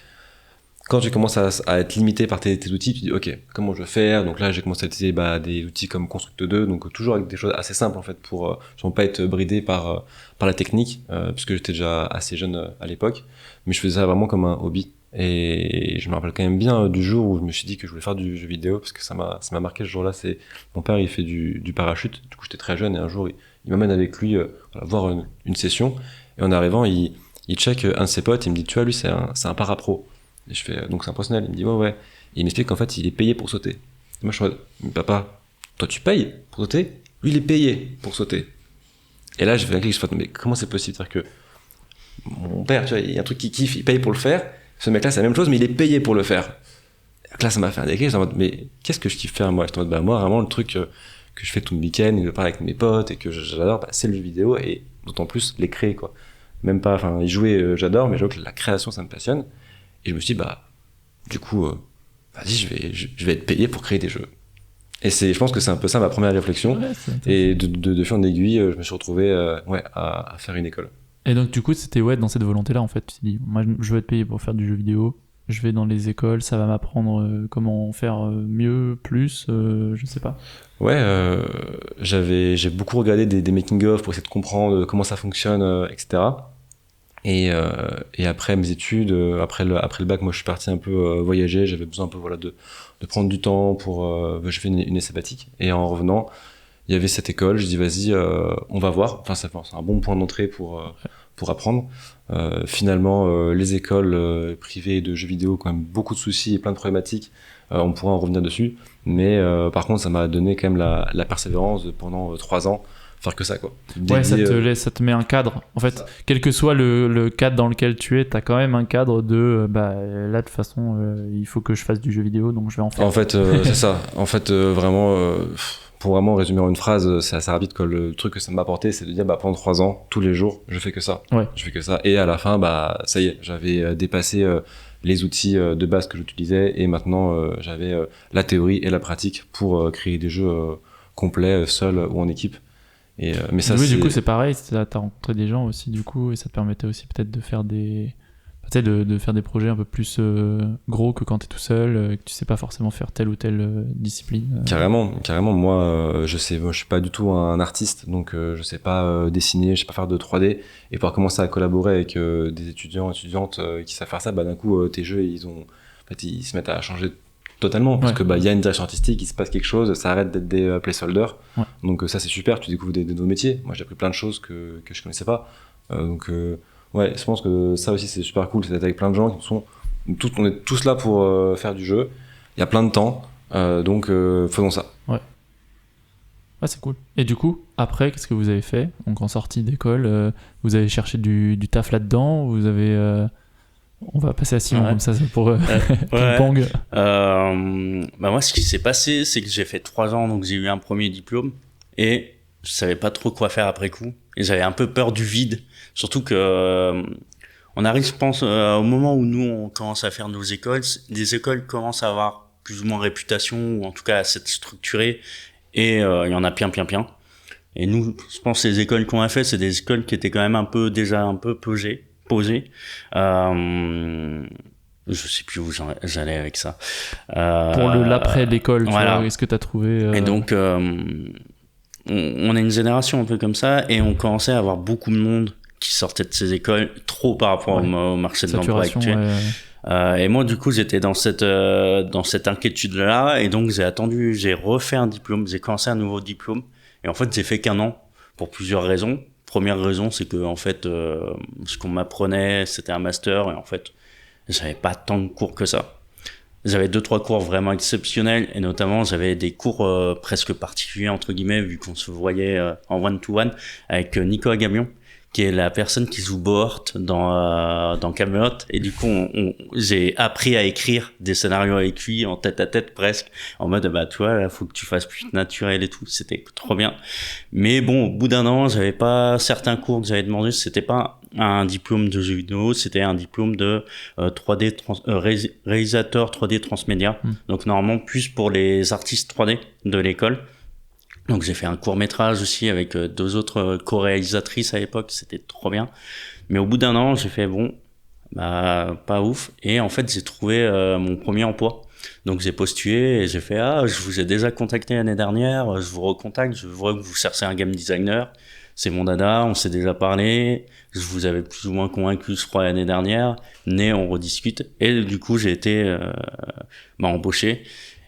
Speaker 1: Quand tu commences à être limité par tes outils, tu te dis ok, comment je vais faire ? Donc là j'ai commencé à utiliser des outils comme Constructo 2, donc toujours avec des choses assez simples en fait pour ne pas être bridé par la technique, puisque j'étais déjà assez jeune à l'époque, mais je faisais ça vraiment comme un hobby. Et je me rappelle quand même bien du jour où je me suis dit que je voulais faire du jeu vidéo, parce que ça m'a marqué ce jour-là. C'est mon père, il fait du parachute, du coup j'étais très jeune, et un jour il m'amène avec lui voir une session, et en arrivant il check un de ses potes, il me dit tu vois lui c'est un parapro, et je fais donc c'est un professionnel, il me dit ouais, et il m'explique qu'en fait il est payé pour sauter. Et moi je suis en mode papa, toi tu payes pour sauter, lui il est payé pour sauter. Et là j'ai fait un clic, je fais mais comment c'est possible, c'est-à-dire que mon père, tu vois, il y a un truc qu'il kiffe, il paye pour le faire. Ce mec-là, c'est la même chose, mais il est payé pour le faire. Donc là, ça m'a fait un déclic. J'étais en mode, mais qu'est-ce que je kiffe faire, moi ? J'étais en mode, moi, vraiment, le truc que je fais tout le week-end, que je parle avec mes potes et que j'adore, bah, c'est le jeu vidéo et d'autant plus les créer, quoi. Même pas, enfin, y jouer, j'adore, mais j'avoue que la création, ça me passionne. Et je me suis dit, bah, du coup, vas-y, je vais être payé pour créer des jeux. Et je pense que c'est un peu ça ma première réflexion.
Speaker 4: Ouais,
Speaker 1: et de fil en aiguille, je me suis retrouvé à faire une école.
Speaker 4: Et donc, du coup, c'était dans cette volonté-là, en fait. Tu t'es dit, moi, je veux être payé pour faire du jeu vidéo. Je vais dans les écoles, ça va m'apprendre comment faire mieux, plus, je sais pas.
Speaker 1: Ouais, j'ai beaucoup regardé des making-of pour essayer de comprendre comment ça fonctionne, etc. Et après mes études, après le bac, moi je suis parti un peu voyager, j'avais besoin un peu de prendre du temps j'ai fait une année sabbatique. Et en revenant, il y avait cette école, je dis vas-y, on va voir. Enfin, c'est un bon point d'entrée pour apprendre. Finalement, les écoles privées de jeux vidéo ont quand même beaucoup de soucis et plein de problématiques. On pourra en revenir dessus. Mais par contre, ça m'a donné quand même la persévérance de, pendant 3 ans, faire que ça, quoi.
Speaker 4: Ouais, ça te met un cadre. En fait, quel que soit le cadre dans lequel tu es, t'as quand même un cadre de là, de toute façon, il faut que je fasse du jeu vidéo, donc je vais en faire.
Speaker 1: En fait, c'est ça. En fait, vraiment, pour vraiment résumer en une phrase, c'est assez rapide, quoi. Le truc que ça m'a apporté, c'est de dire, pendant 3 ans, tous les jours, je fais que ça.
Speaker 4: Ouais.
Speaker 1: Je fais que ça. Et à la fin, ça y est, j'avais dépassé les outils de base que j'utilisais, et maintenant, j'avais la théorie et la pratique pour créer des jeux complets, seul ou en équipe. Mais ça,
Speaker 4: oui, du coup, c'est pareil, t'as rencontré des gens aussi, du coup, et ça te permettait aussi peut-être de faire de faire des projets un peu plus gros que quand t'es tout seul, que tu sais pas forcément faire telle ou telle discipline.
Speaker 1: Carrément. Moi, je suis pas du tout un artiste, donc je sais pas dessiner, je sais pas faire de 3D. Et pour commencer à collaborer avec des étudiantes qui savent faire ça, d'un coup, tes jeux, ils se mettent à changer totalement, parce que y a une direction artistique, il se passe quelque chose, ça arrête d'être des placeholders. Ouais. Donc ça, c'est super, tu découvres des nouveaux métiers. Moi, j'ai appris plein de choses que je connaissais pas. Ouais, je pense que ça aussi c'est super cool, c'est d'être avec plein de gens on est tous là pour faire du jeu. Il y a plein de temps, donc faisons ça.
Speaker 4: Ouais. Ah, c'est cool. Et du coup, après, qu'est-ce que vous avez fait? Donc en sortie d'école, vous avez cherché du taf là-dedans, vous avez... On va passer à Simon comme ça pour ping-pong.
Speaker 2: Moi, ce qui s'est passé, c'est que j'ai fait 3 ans, donc j'ai eu un premier diplôme et je savais pas trop quoi faire après coup. Et j'avais un peu peur du vide. Surtout que on arrive, je pense, au moment où nous, on commence à faire nos écoles. Des écoles commencent à avoir plus ou moins réputation, ou en tout cas à s'être structurées. Et il y en a plein. Et nous, je pense que les écoles qu'on a fait, c'est des écoles qui étaient quand même déjà un peu posées. Je sais plus où j'allais avec ça.
Speaker 4: Pour l'après l'école,
Speaker 2: voilà.
Speaker 4: Est-ce que tu as trouvé
Speaker 2: Et donc, on a une génération un peu comme ça, et on commençait à avoir beaucoup de monde qui sortait de ces écoles, trop par rapport au marché de l'emploi actuel. Et moi, du coup, j'étais dans cette inquiétude-là, et donc j'ai refait un diplôme, j'ai commencé un nouveau diplôme, et en fait, j'ai fait qu'1 an pour plusieurs raisons. Première raison, c'est que en fait, ce qu'on m'apprenait, c'était un master, et en fait, j'avais pas tant de cours que ça. J'avais 2-3 cours vraiment exceptionnels, et notamment j'avais des cours presque particuliers entre guillemets, vu qu'on se voyait en one-to-one avec Nico Agamion, qui est la personne qui joue Bohort dans Camelot, et du coup j'ai appris à écrire des scénarios avec lui en tête à tête presque, en mode tu vois, là faut que tu fasses plus naturel et tout, c'était trop bien. Mais bon, au bout d'1 an, j'avais pas certains cours que j'avais demandé, c'était pas un diplôme de jeu vidéo, c'était un diplôme de 3D réalisateur 3D transmédia. Donc normalement plus pour les artistes 3D de l'école. Donc j'ai fait un court-métrage aussi avec 2 autres co-réalisatrices à l'époque, c'était trop bien. Mais au bout d'1 an, j'ai fait pas ouf, et en fait j'ai trouvé mon premier emploi. Donc j'ai postulé et j'ai fait je vous ai déjà contacté l'année dernière, je vous recontacte, je vois que vous cherchez un game designer. C'est mon dada, on s'est déjà parlé, je vous avais plus ou moins convaincu, je crois, l'année dernière, mais on rediscute. Et du coup, j'ai été embauché,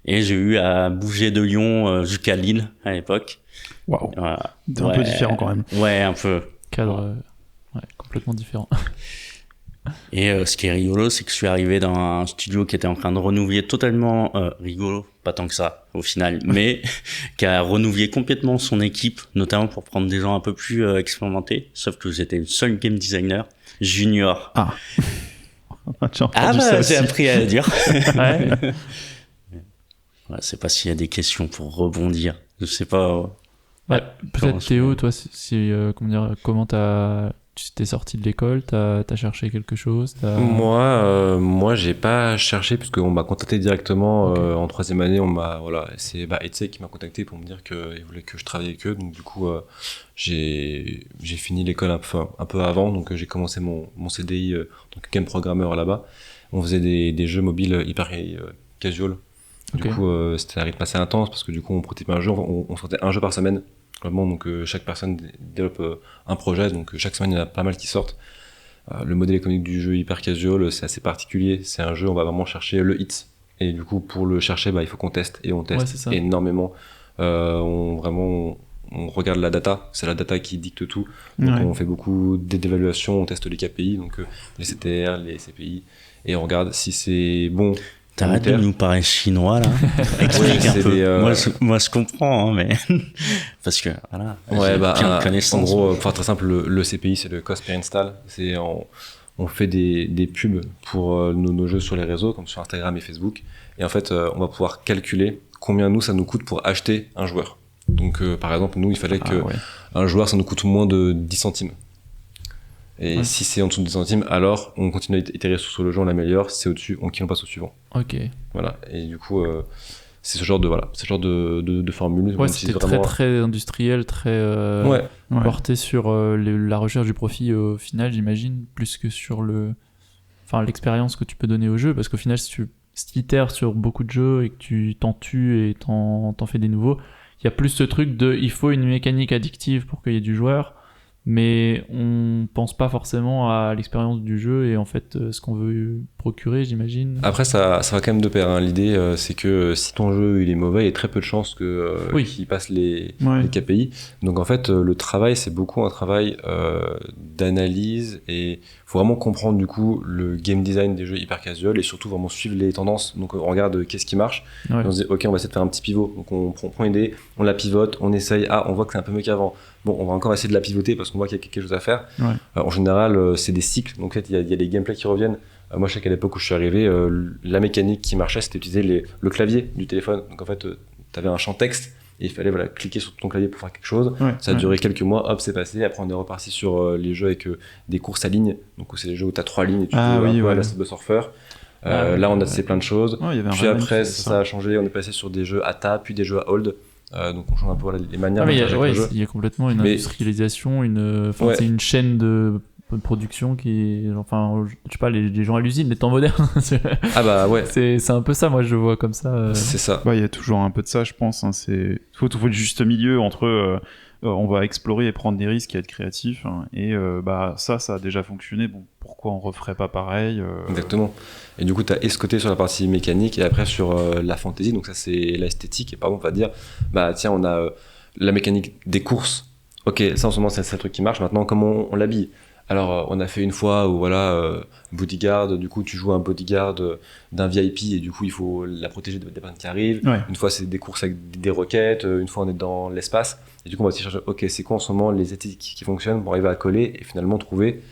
Speaker 2: et j'ai eu à bouger de Lyon jusqu'à Lille à l'époque.
Speaker 3: Waouh, c'est un peu différent quand même.
Speaker 2: Ouais, un peu.
Speaker 4: Cadre complètement différent.
Speaker 2: Et ce qui est rigolo, c'est que je suis arrivé dans un studio qui était en train de renouveler totalement, rigolo, pas tant que ça au final, mais qui a renouvelé complètement son équipe, notamment pour prendre des gens un peu plus expérimentés, sauf que j'étais le seul game designer junior.
Speaker 3: J'ai
Speaker 2: appris à le dire.
Speaker 3: Ouais.
Speaker 2: je sais pas s'il y a des questions pour rebondir. Je sais pas.
Speaker 4: Peut-être Théo, toi, comment tu t'es sorti de l'école, t'as cherché quelque chose
Speaker 1: Moi, j'ai pas cherché puisqu'on m'a contacté directement en 3e année. C'est Etsy qui m'a contacté pour me dire qu'ils voulaient que je travaille avec eux. Donc du coup, j'ai fini l'école un peu avant. Donc j'ai commencé mon CDI en tant que game programmeur là-bas. On faisait des jeux mobiles hyper casual. Du coup, c'était un rythme assez intense parce que du coup, on prototypait un jeu, on sortait un jeu par semaine. Vraiment, donc chaque personne développe un projet, donc chaque semaine il y en a pas mal qui sortent. Le modèle économique du jeu hyper casual, c'est assez particulier. C'est un jeu, on va vraiment chercher le hit. Et du coup, pour le chercher, il faut qu'on teste. Et on teste énormément. On regarde la data. C'est la data qui dicte tout. Donc on fait beaucoup d'évaluations, on teste les KPI, donc les CTR, les CPI. Et on regarde si c'est bon.
Speaker 2: T'arrêtes de nous parler chinois là. Explique un peu. Moi je comprends, hein, mais parce que voilà.
Speaker 1: En gros, pour faire très simple, le CPI c'est le cost per install. On fait des pubs pour nos jeux sur les réseaux, comme sur Instagram et Facebook. Et en fait, on va pouvoir calculer combien ça nous coûte pour acheter un joueur. Donc par exemple, nous il fallait que un joueur ça nous coûte moins de 10 centimes. Et si c'est en dessous de 10 centimes, alors on continue à itérer sur le jeu, on l'améliore. Si c'est au-dessus, on passe au suivant.
Speaker 4: Ok.
Speaker 1: Voilà. Et du coup, c'est ce genre de formule.
Speaker 4: Ouais, c'était vraiment très industriel, très porté sur la recherche du profit au final, j'imagine, plus que sur l'expérience que tu peux donner au jeu. Parce qu'au final, si tu itères sur beaucoup de jeux et que tu t'en tues et t'en fais des nouveaux, il y a plus ce truc il faut une mécanique addictive pour qu'il y ait du joueur. Mais on pense pas forcément à l'expérience du jeu et en fait ce qu'on veut procurer, j'imagine.
Speaker 1: Après ça va quand même de pair, hein. L'idée c'est que si ton jeu il est mauvais, il y a très peu de chances qu'il passe les KPI. Donc en fait le travail c'est beaucoup un travail d'analyse et faut vraiment comprendre du coup le game design des jeux hyper casual et surtout vraiment suivre les tendances. Donc on regarde qu'est-ce qui marche et on se dit ok on va essayer de faire un petit pivot. Donc on prend une idée, on la pivote, on essaye, on voit que c'est un peu mieux qu'avant. Bon, on va encore essayer de la pivoter parce qu'on voit qu'il y a quelque chose à faire. En général, c'est des cycles. Donc, en fait, il y a des gameplays qui reviennent. Moi, je sais qu'à l'époque où je suis arrivé, la mécanique qui marchait, c'était utiliser le clavier du téléphone. Donc, en fait, tu avais un champ texte et il fallait cliquer sur ton clavier pour faire quelque chose. Ça a duré quelques mois, hop, c'est passé. Après, on est reparti sur les jeux avec des courses à lignes. Donc, c'est les jeux où tu as 3 lignes et tu peux un peu à la Subway Surfer. Là, on a testé plein de choses. Puis après, ça a changé. On est passé sur des jeux à table, puis des jeux à hold. Donc on change un peu les manières
Speaker 4: il y a complètement une industrialisation, c'est une chaîne de production qui je sais pas, les gens à l'usine, les temps modernes. C'est un peu ça, moi je vois comme ça.
Speaker 1: C'est ça.
Speaker 3: Il y a toujours un peu de ça, je pense, hein. Faut le juste milieu entre on va explorer et prendre des risques et être créatif, hein. Et ça a déjà fonctionné, bon, pourquoi on referait pas pareil
Speaker 1: Exactement. Et du coup, tu as escoté sur la partie mécanique et après sur la fantasy, donc ça c'est l'esthétique. Et par exemple, on va dire, tiens, on a la mécanique des courses. Ok, ça en ce moment, c'est le truc qui marche. Maintenant, comment on l'habille? Alors, on a fait une fois où bodyguard, du coup, tu joues un bodyguard d'un VIP et du coup, il faut la protéger des personnes qui arrivent. Une fois, c'est des courses avec des roquettes. Une fois, on est dans l'espace. Et du coup, on va aussi chercher, ok, c'est quoi en ce moment les esthétiques qui fonctionnent pour arriver à coller et finalement trouver.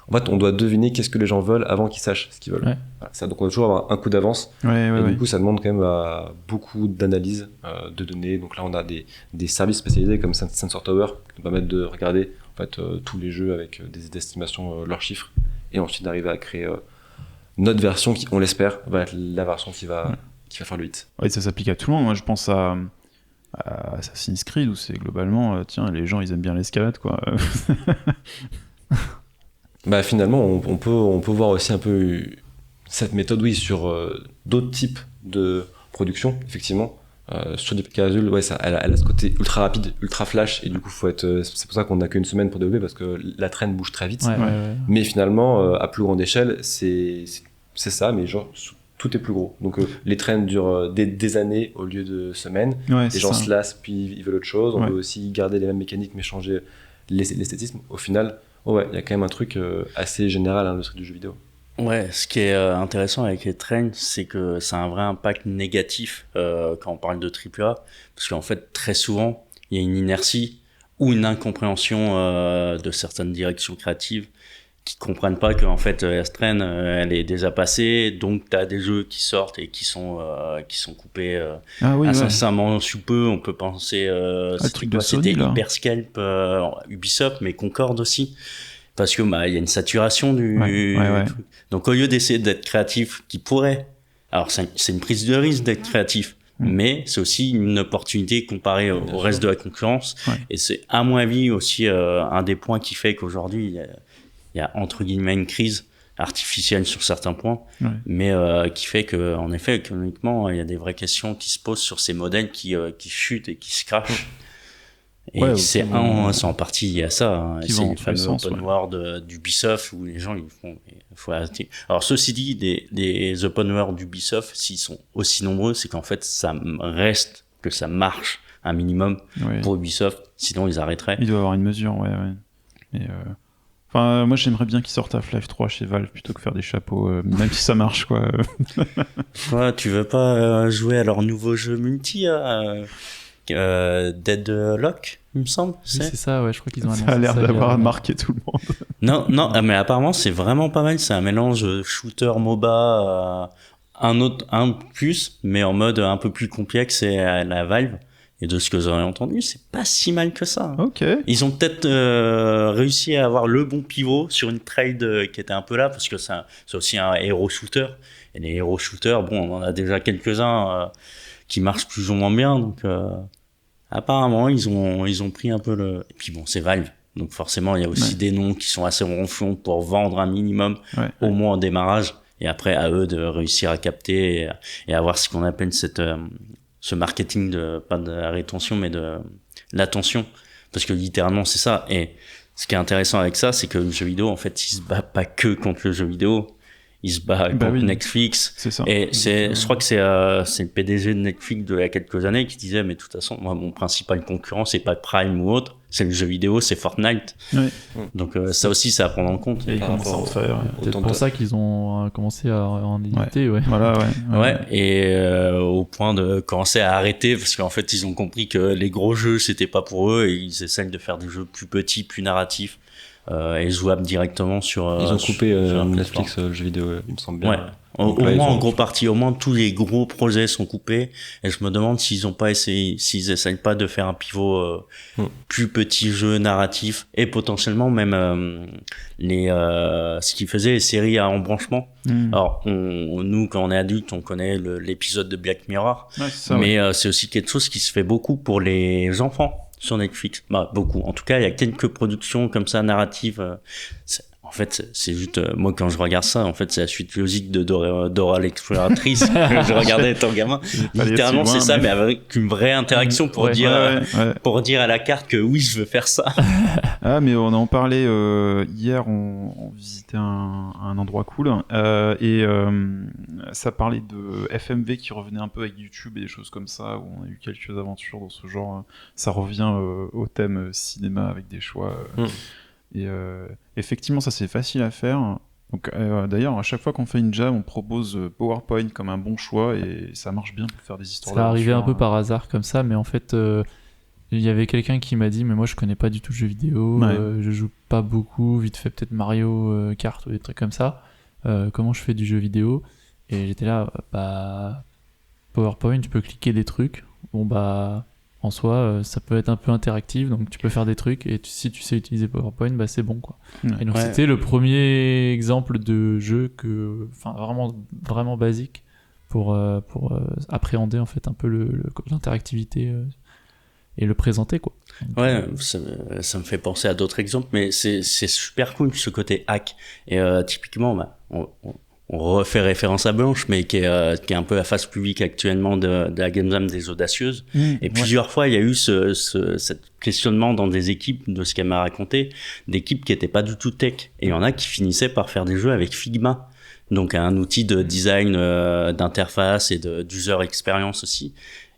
Speaker 1: En fait, on doit deviner qu'est-ce que les gens veulent avant qu'ils sachent ce qu'ils veulent. Voilà, donc, on doit toujours avoir un coup d'avance. Du coup, ça demande quand même beaucoup d'analyse de données. Donc là, on a des services spécialisés comme Sensor Tower qui nous permettent de regarder tous les jeux avec des estimations, leurs chiffres, et ensuite d'arriver à créer notre version qui, on l'espère, va être la version qui va faire le hit.
Speaker 3: Oui, ça s'applique à tout le monde. Moi, je pense à Assassin's Creed où c'est globalement, les gens ils aiment bien l'escalade, quoi.
Speaker 1: Finalement, on peut voir aussi un peu cette méthode, sur d'autres types de production, effectivement. Sur des casuals, elle a ce côté ultra rapide, ultra flash, et du coup, c'est pour ça qu'on n'a qu'une semaine pour développer, parce que la trend bouge très vite. Mais finalement, à plus grande échelle, c'est ça, mais genre, tout est plus gros. Donc, les trends durent des années au lieu de semaines. Les gens se lassent, puis ils veulent autre chose. On peut aussi garder les mêmes mécaniques, mais changer l'esthétisme. Au final, il y a quand même un truc assez général à l'industrie du jeu vidéo.
Speaker 2: Ouais, ce qui est intéressant avec les trends, c'est que ça a un vrai impact négatif quand on parle de AAA, parce qu'en fait, très souvent, il y a une inertie ou une incompréhension de certaines directions créatives qui comprennent pas qu'en fait Astren elle est déjà passée, donc t'as des jeux qui sortent et qui sont coupés incessamment sous peu. On peut penser c'était Hyperscape Ubisoft, mais Concorde aussi, parce que il y a une saturation du truc. Donc au lieu d'essayer d'être créatif, qui pourrait, alors c'est une prise de risque d'être créatif, mais c'est aussi une opportunité comparée au reste de la concurrence, et c'est à mon avis aussi un des points qui fait qu'aujourd'hui il y a entre guillemets une crise artificielle sur certains points, mais qui fait que en effet économiquement il y a des vraies questions qui se posent sur ces modèles qui chutent et qui se crachent. Et c'est en partie lié à ça, hein. C'est le fameux open world d'Ubisoft où les gens ils font, faut arrêter. Alors ceci dit, des open world d'Ubisoft, s'ils sont aussi nombreux, c'est qu'en fait ça reste que ça marche un minimum pour Ubisoft, sinon ils arrêteraient.
Speaker 3: Il doit y avoir une mesure, Et enfin, moi j'aimerais bien qu'ils sortent Half-Life 3 chez Valve plutôt que faire des chapeaux, même si ça marche, quoi.
Speaker 2: Tu veux pas jouer à leur nouveau jeu multi, Deadlock, il me semble.
Speaker 4: Oui, c'est ça, je crois qu'ils ont annoncé
Speaker 3: ça. A l'air d'avoir marqué tout le monde.
Speaker 2: Non, mais apparemment c'est vraiment pas mal. C'est un mélange shooter MOBA, un plus, mais en mode un peu plus complexe et à la Valve. Et de ce que j'aurais entendu, c'est pas si mal que ça.
Speaker 3: Ok.
Speaker 2: Ils ont peut-être réussi à avoir le bon pivot sur une trade qui était un peu là, parce que c'est aussi un hero shooter. Et les hero shooters, on en a déjà quelques-uns qui marchent plus ou moins bien, donc apparemment ils ont pris un peu le. Et puis c'est Valve, donc forcément il y a aussi des noms qui sont assez ronflants pour vendre un minimum, au moins en démarrage, et après à eux de réussir à capter et avoir ce qu'on appelle ce marketing pas de la rétention mais de l'attention, parce que littéralement c'est ça. Et ce qui est intéressant avec ça, c'est que le jeu vidéo en fait il se bat pas que contre le jeu vidéo, il se bat contre Netflix.
Speaker 3: C'est ça.
Speaker 2: Et je crois que c'est le PDG de Netflix il y a quelques années qui disait, mais de toute façon, moi, mon principal concurrent, c'est pas Prime ou autre, c'est le jeu vidéo, c'est Fortnite. Donc, ça aussi, c'est à prendre en compte.
Speaker 3: Et ils commencent à en faire.
Speaker 4: C'est pour ça qu'ils ont commencé à en éditer,
Speaker 3: Voilà,
Speaker 2: et au point de commencer à arrêter, parce qu'en fait, ils ont compris que les gros jeux, c'était pas pour eux, et ils essayent de faire des jeux plus petits, plus narratifs. Et jouable directement sur.
Speaker 1: Ils ont coupé Netflix le jeu vidéo, il me semble bien.
Speaker 2: Au moins en gros partie, au moins tous les gros projets sont coupés. Et je me demande s'ils essayent pas de faire un pivot plus petit jeu narratif, et potentiellement même ce qu'ils faisaient, les séries à embranchement. Alors nous quand on est adulte, on connaît l'épisode de Black Mirror, mais c'est aussi quelque chose qui se fait beaucoup pour les enfants sur Netflix. Beaucoup. En tout cas, il y a quelques productions comme ça, narratives. En fait, c'est juste, moi, quand je regarde ça, en fait, c'est la suite logique de Dora l'exploratrice que je regardais étant gamin. Littéralement, c'est ça, mais avec une vraie interaction pour dire à la carte que oui, je veux faire ça.
Speaker 3: Ah, mais on en parlait hier, on visitait un endroit cool, et ça parlait de FMV qui revenait un peu avec YouTube et des choses comme ça, où on a eu quelques aventures dans ce genre. Ça revient au thème cinéma avec des choix. Et effectivement, ça c'est facile à faire. Donc, d'ailleurs, à chaque fois qu'on fait une jam, on propose PowerPoint comme un bon choix, et ça marche bien pour faire des histoires.
Speaker 4: Ça arrivait un peu par hasard comme ça, mais en fait, il y avait quelqu'un qui m'a dit, mais moi je connais pas du tout le jeu vidéo, je joue pas beaucoup, vite fait peut-être Mario Kart ou des trucs comme ça. Comment je fais du jeu vidéo? Et j'étais là, PowerPoint, tu peux cliquer des trucs. En soi, ça peut être un peu interactif, donc tu peux faire des trucs, et si tu sais utiliser PowerPoint, c'est bon, quoi. Et donc c'était le premier exemple de jeu vraiment, vraiment basique pour appréhender en fait un peu l'interactivité et le présenter, quoi. Donc,
Speaker 2: ça me fait penser à d'autres exemples, mais c'est super cool ce côté hack. Et typiquement, on refait référence à Blanche, mais qui est un peu la face publique actuellement de la Game Jam des Audacieuses. Et plusieurs fois, il y a eu ce questionnement dans des équipes, de ce qu'elle m'a raconté, d'équipes qui étaient pas du tout tech. Et il y en a qui finissaient par faire des jeux avec Figma. Donc un outil de design, d'interface et d'user experience aussi.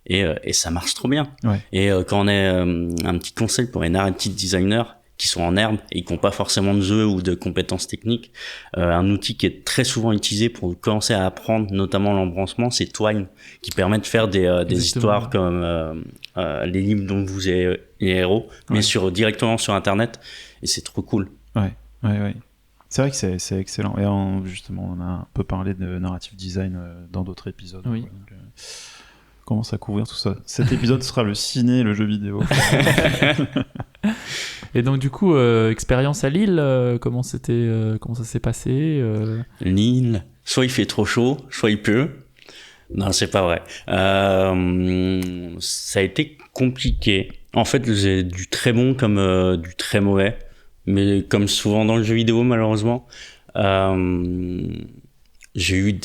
Speaker 2: Et ça marche trop bien. Et quand on est un petit conseil pour les narrative designers qui sont en herbe et qui n'ont pas forcément de jeu ou de compétences techniques, un outil qui est très souvent utilisé pour commencer à apprendre notamment l'embranchement, c'est Twine, qui permet de faire des histoires comme les livres dont vous êtes les héros, mais directement sur internet, et c'est trop cool.
Speaker 3: C'est vrai que c'est excellent. Et justement, on a un peu parlé de narrative design dans d'autres épisodes.
Speaker 4: Oui.
Speaker 3: Donc, commence à couvrir tout ça. Cet épisode sera le ciné et le jeu vidéo.
Speaker 4: Et donc du coup, expérience à Lille, comment ça s'est passé
Speaker 2: Lille, soit il fait trop chaud, soit il pleut. Non, c'est pas vrai. Ça a été compliqué. En fait, j'ai du très bon comme du très mauvais. Mais comme souvent dans le jeu vidéo, malheureusement, j'ai eu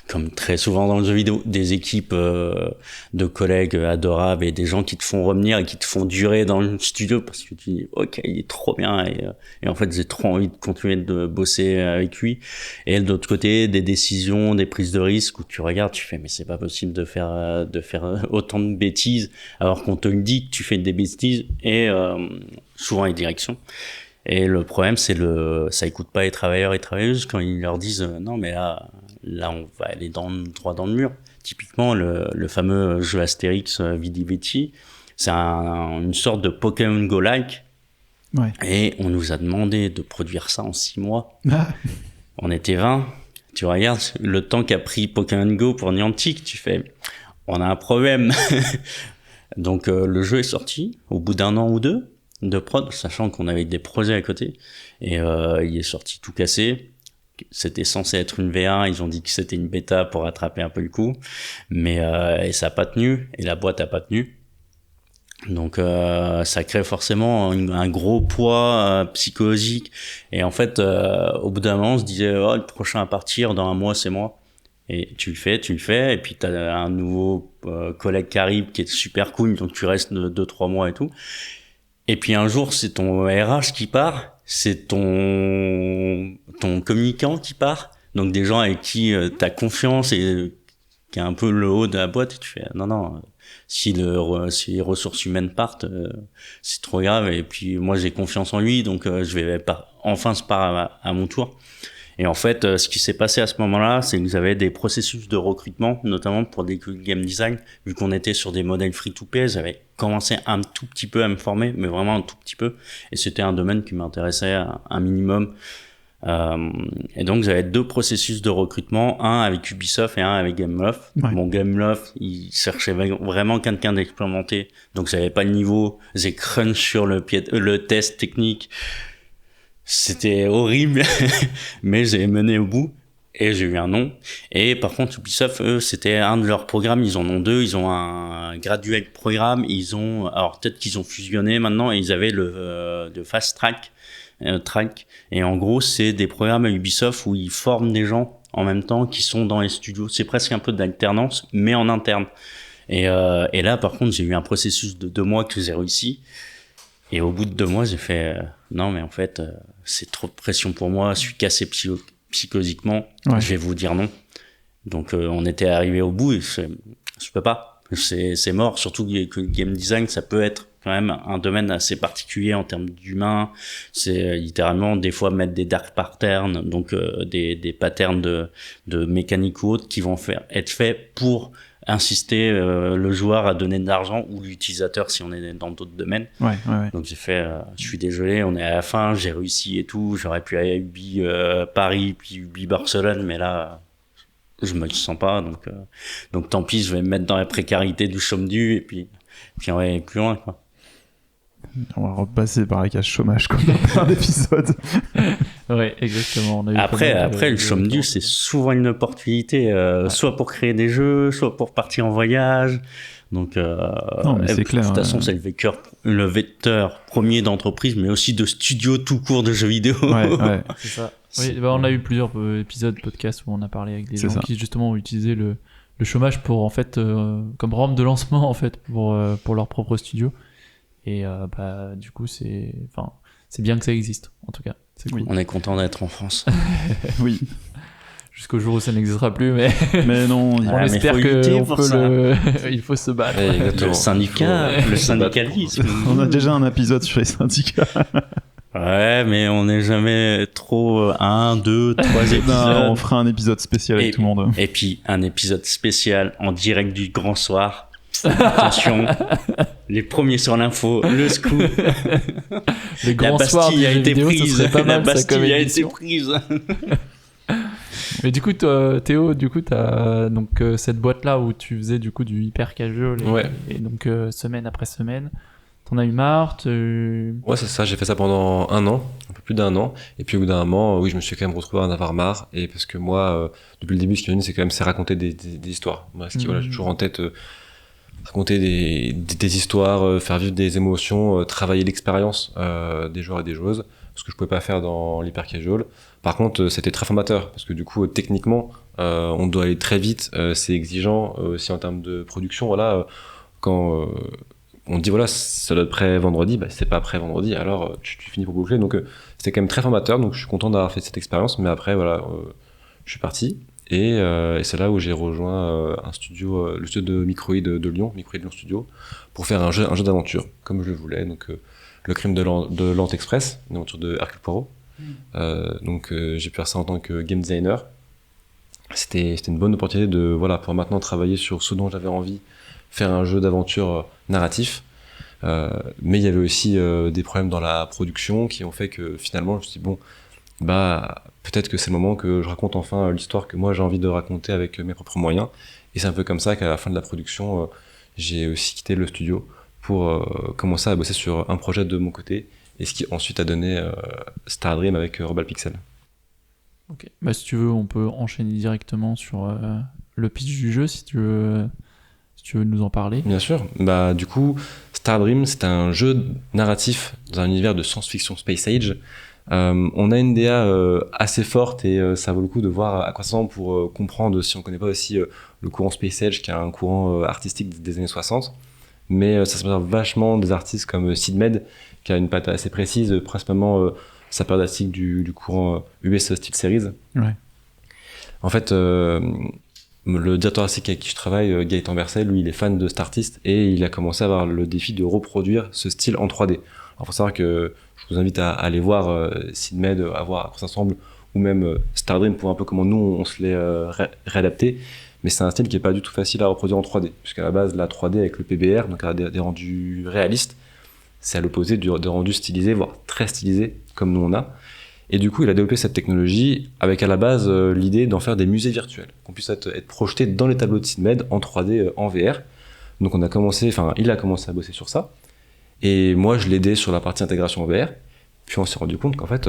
Speaker 2: comme très souvent dans le jeu vidéo, des équipes de collègues adorables et des gens qui te font revenir et qui te font durer dans le studio parce que tu dis ok, il est trop bien et en fait j'ai trop envie de continuer de bosser avec lui. Et de l'autre côté, des décisions, des prises de risques où tu regardes, tu fais mais c'est pas possible de faire autant de bêtises alors qu'on te le dit que tu fais des bêtises et souvent les directions. Et le problème, c'est ça écoute pas les travailleurs et travailleuses quand ils leur disent non mais là on va aller droit dans le mur. Typiquement le fameux jeu Astérix Vidi Vici, c'est une sorte de Pokémon Go like.
Speaker 3: Ouais.
Speaker 2: Et on nous a demandé de produire ça en 6 mois.
Speaker 3: Ah.
Speaker 2: On était 20. Tu regardes le temps qu'a pris Pokémon Go pour Niantic, tu fais on a un problème. Donc le jeu est sorti au bout d'1 an ou 2 de prod, sachant qu'on avait des projets à côté, et il est sorti tout cassé. C'était censé être une V1, ils ont dit que c'était une bêta pour rattraper un peu le coup, mais et ça a pas tenu, et la boîte a pas tenu. Donc ça crée forcément un gros poids psychologique, et en fait au bout d'un moment on se disait oh, le prochain à partir dans 1 mois c'est moi. Et tu le fais, et puis t'as un nouveau collègue qui arrive qui est super cool, donc tu restes 2-3 mois et tout. Et puis un jour, c'est ton RH qui part, c'est ton communicant qui part, donc des gens avec qui t'as confiance et qui est un peu le haut de la boîte, et tu fais non, si les ressources humaines partent, c'est trop grave, et puis moi j'ai confiance en lui, donc je vais enfin se part à mon tour. Et en fait, ce qui s'est passé à ce moment-là, c'est que vous avez des processus de recrutement, notamment pour des game design. Vu qu'on était sur des modèles free-to-play, j'avais commencé un tout petit peu à me former, mais vraiment un tout petit peu. Et c'était un domaine qui m'intéressait un minimum. Et donc, j'avais 2 processus de recrutement, un avec Ubisoft et un avec Gameloft.
Speaker 3: Ouais.
Speaker 2: Bon, Gameloft, il cherchait vraiment quelqu'un d'expérimenté, donc j'avais pas le niveau. J'ai crunch sur le test technique. C'était horrible, mais j'ai mené au bout et j'ai eu un nom. Et par contre, Ubisoft, eux, c'était un de leurs programmes. Ils en ont 2. Ils ont un graduate programme. Alors peut-être qu'ils ont fusionné maintenant, et ils avaient le fast track. Et en gros, c'est des programmes à Ubisoft où ils forment des gens en même temps qui sont dans les studios. C'est presque un peu d'alternance, mais en interne. Et là, par contre, j'ai eu un processus de 2 mois que j'ai réussi. Et au bout de 2 mois, j'ai fait non, mais en fait, c'est trop de pression pour moi. Je suis cassé psychologiquement.
Speaker 3: Ouais.
Speaker 2: Je vais vous dire non. Donc, on était arrivé au bout et je peux pas. C'est mort. Surtout que le game design, ça peut être quand même un domaine assez particulier en termes d'humain. C'est littéralement des fois mettre des dark patterns, donc des patterns de mécanique ou autres qui vont être faits pour insister le joueur à donner de l'argent, ou l'utilisateur si on est dans d'autres domaines.
Speaker 3: Ouais.
Speaker 2: Donc j'ai fait je suis désolé, on est à la fin, j'ai réussi et tout, j'aurais pu aller à Ubi Paris puis Ubi Barcelone, mais là je me sens pas, donc tant pis, je vais me mettre dans la précarité du chômage et puis on va aller plus loin, quoi.
Speaker 3: On va repasser par la case chômage comme dans plein d'épisodes.
Speaker 4: Ouais, exactement. On a eu
Speaker 2: Après le chômage, c'est souvent une opportunité, soit pour créer des jeux, soit pour partir en voyage. Donc,
Speaker 3: non, mais c'est clair.
Speaker 2: De toute façon, c'est le vecteur premier d'entreprise, mais aussi de studio tout court de jeux vidéo.
Speaker 3: Ouais.
Speaker 4: C'est ça. Oui, on a eu plusieurs épisodes podcasts où on a parlé avec des gens qui justement ont utilisé le chômage pour, en fait, comme rampe de lancement, en fait, pour leur propre studio. Et du coup, c'est bien que ça existe, en tout cas. C'est cool.
Speaker 2: On est content d'être en France.
Speaker 3: Oui.
Speaker 4: Jusqu'au jour où ça n'existera plus, mais
Speaker 3: non,
Speaker 4: on espère il faut se battre.
Speaker 2: Le syndicat, le syndicalisme.
Speaker 3: On a déjà un épisode sur les syndicats.
Speaker 2: Ouais, mais on n'est jamais trop 1, 2, 3 épisodes.
Speaker 3: Non, on fera un épisode spécial avec tout le monde.
Speaker 2: Et puis un épisode spécial en direct du Grand Soir. Attention, les premiers sur l'info, le scoop.
Speaker 4: Les grands soirs
Speaker 2: a été
Speaker 4: vidéo,
Speaker 2: prise.
Speaker 4: Ce serait pas mal,
Speaker 2: La
Speaker 4: ça, comme
Speaker 2: Bastille a été
Speaker 4: émission.
Speaker 2: prise.
Speaker 4: Mais du coup, Théo, t'as donc cette boîte-là où tu faisais du coup du hyper casual et donc semaine après semaine. T'en as eu marre
Speaker 1: Ouais, c'est ça, j'ai fait ça pendant un an, un peu plus d'un an. Et puis au bout d'un moment, oui, je me suis quand même retrouvé à en avoir marre. Et parce que moi, depuis le début, ce qui m'est venu, c'est raconter des histoires. Moi, voilà, j'ai toujours en tête raconter des histoires, faire vivre des émotions, travailler l'expérience des joueurs et des joueuses, ce que je pouvais pas faire dans l'hyper casual. Par contre, c'était très formateur, parce que du coup, techniquement, on doit aller très vite, c'est exigeant aussi en termes de production. Voilà, quand on dit voilà, ça doit être prêt vendredi, bah c'est pas prêt vendredi, alors tu finis pour boucler. Donc c'était quand même très formateur, donc je suis content d'avoir fait cette expérience. Mais après, voilà, je suis parti. Et c'est là où j'ai rejoint un studio, le studio de Microïd de Lyon, Microïd Lyon Studio, pour faire un jeu d'aventure, comme je le voulais. Donc, le crime de Lente Express, une aventure de Hercule Poirot. Donc, j'ai pu faire ça en tant que game designer. C'était une bonne opportunité de, voilà, pour maintenant travailler sur ce dont j'avais envie, faire un jeu d'aventure narratif. Mais il y avait aussi des problèmes dans la production qui ont fait que finalement, je me suis dit, bon, bah peut-être que c'est le moment que je raconte enfin l'histoire que moi j'ai envie de raconter avec mes propres moyens. Et c'est un peu comme ça qu'à la fin de la production, j'ai aussi quitté le studio pour commencer à bosser sur un projet de mon côté, et ce qui ensuite a donné Star Dream avec Rebel Pixel.
Speaker 4: Ok. Bah, si tu veux, on peut enchaîner directement sur le pitch du jeu, si tu veux nous en parler.
Speaker 1: Bien sûr. Bah du coup, Star Dream, c'est un jeu narratif dans un univers de science-fiction Space Age. On a une DA assez forte, et ça vaut le coup de voir à quoi ça ressemble pour comprendre si on connaît pas aussi le courant Space Age, qui est un courant artistique des années 60. Mais ça s'inspire vachement des artistes comme Sid Mead, qui a une patte assez précise, principalement sa période artistique du courant US Steel Series.
Speaker 4: Ouais.
Speaker 1: En fait, le directeur artistique avec qui je travaille, Gaëtan Berset, lui, il est fan de cet artiste, et il a commencé à avoir le défi de reproduire ce style en 3D. Alors, faut savoir que je vous invite à aller voir Sid Mead, à voir à quoi ça ressemble, ou même Star Dream, pour un peu comment nous on se l'est réadapté. Mais c'est un style qui est pas du tout facile à reproduire en 3D, puisqu'à la base, la 3D avec le PBR, donc à des rendus réalistes, c'est à l'opposé de rendus stylisés, voire très stylisés, comme nous on a. Et du coup, il a développé cette technologie avec à la base l'idée d'en faire des musées virtuels, qu'on puisse être projeté dans les tableaux de Sid Mead en 3D, en VR. Donc il a commencé à bosser sur ça. Et moi, je l'aidais sur la partie intégration VR. Puis on s'est rendu compte qu'en fait,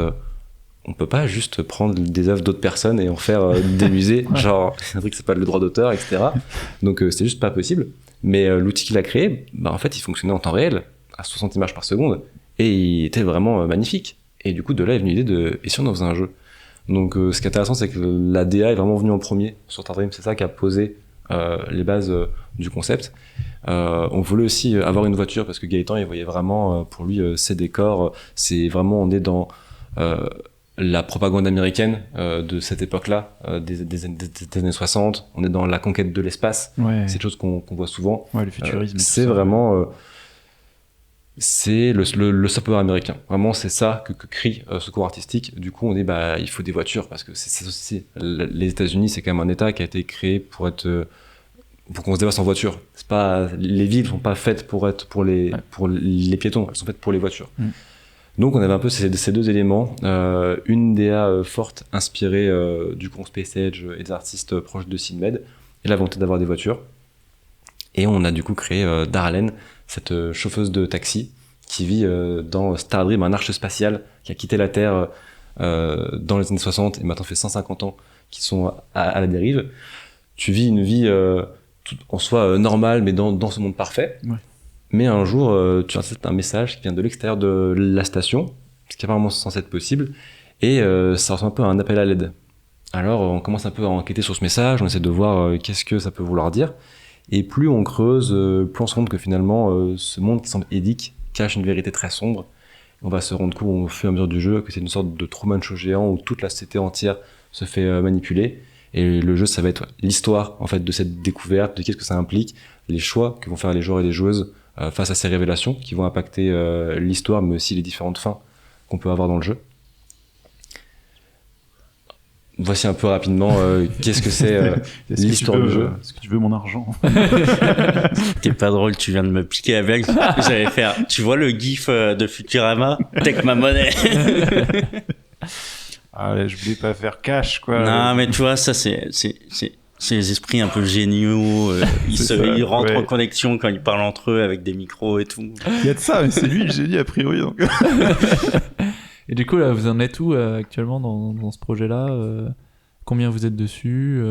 Speaker 1: on peut pas juste prendre des œuvres d'autres personnes et en faire des musées, genre un truc qui s'appelle le droit d'auteur, etc. Donc c'est juste pas possible. Mais l'outil qu'il a créé, bah en fait, il fonctionnait en temps réel, à 60 images par seconde, et il était vraiment magnifique. Et du coup, de là est venue l'idée de et si on en faisait un jeu. Donc ce qui est intéressant, c'est que la DA est vraiment venue en premier sur Star Dream. C'est ça qui a posé les bases du concept. On voulait aussi avoir une voiture, parce que Gaëtan, il voyait vraiment pour lui ces décors, c'est vraiment, on est dans la propagande américaine de cette époque-là, des années 60. On est dans la conquête de l'espace.
Speaker 3: Ouais.
Speaker 1: C'est des choses qu'on voit souvent.
Speaker 3: Ouais, le futurisme.
Speaker 1: C'est vraiment c'est le soft power américain. Vraiment, c'est ça que crie ce courant artistique. Du coup, on dit il faut des voitures, parce que c'est aussi les États-Unis, c'est quand même un État qui a été créé pour qu'on se déplace en voiture. C'est pas, les villes sont pas faites pour les piétons, elles sont faites pour les voitures. Donc on avait un peu ces deux éléments, une DA forte inspirée du courant Space Age et des artistes proches de Sid Mead, et la volonté d'avoir des voitures. Et on a du coup créé Darlene, cette chauffeuse de taxi qui vit dans Star Dream, un arche spatiale qui a quitté la Terre dans les années 60 et maintenant fait 150 ans qui sont à la dérive. Tu vis une vie en soi normale, mais dans ce monde parfait.
Speaker 3: Ouais.
Speaker 1: Mais un jour, tu interceptes un message qui vient de l'extérieur de la station, ce qui est apparemment censé être possible, et ça ressemble un peu à un appel à l'aide. Alors on commence un peu à enquêter sur ce message, on essaie de voir qu'est-ce que ça peut vouloir dire, et plus on creuse, plus on se rend compte que finalement ce monde qui semble édique cache une vérité très sombre. On va se rendre compte au fur et à mesure du jeu que c'est une sorte de Truman Show géant où toute la société entière se fait manipuler. Et le jeu, ça va être l'histoire en fait de cette découverte, de qu'est-ce que ça implique, les choix que vont faire les joueurs et les joueuses face à ces révélations qui vont impacter l'histoire, mais aussi les différentes fins qu'on peut avoir dans le jeu. voici un peu rapidement qu'est-ce que c'est l'histoire du jeu.
Speaker 3: Est-ce que tu veux mon argent?
Speaker 2: T'es pas drôle, tu viens de me piquer la blague. J'allais faire, tu vois le gif de Futurama? Take ma monnaie.
Speaker 3: Ah, je voulais pas faire cash, quoi.
Speaker 2: Non, mais tu vois, ça, c'est les esprits un peu géniaux. Ils rentrent en connexion quand ils parlent entre eux avec des micros et tout.
Speaker 3: Il y a de ça, mais c'est lui le génie, a priori. Donc.
Speaker 4: Et du coup, là, vous en êtes où actuellement dans ce projet-là Combien vous êtes dessus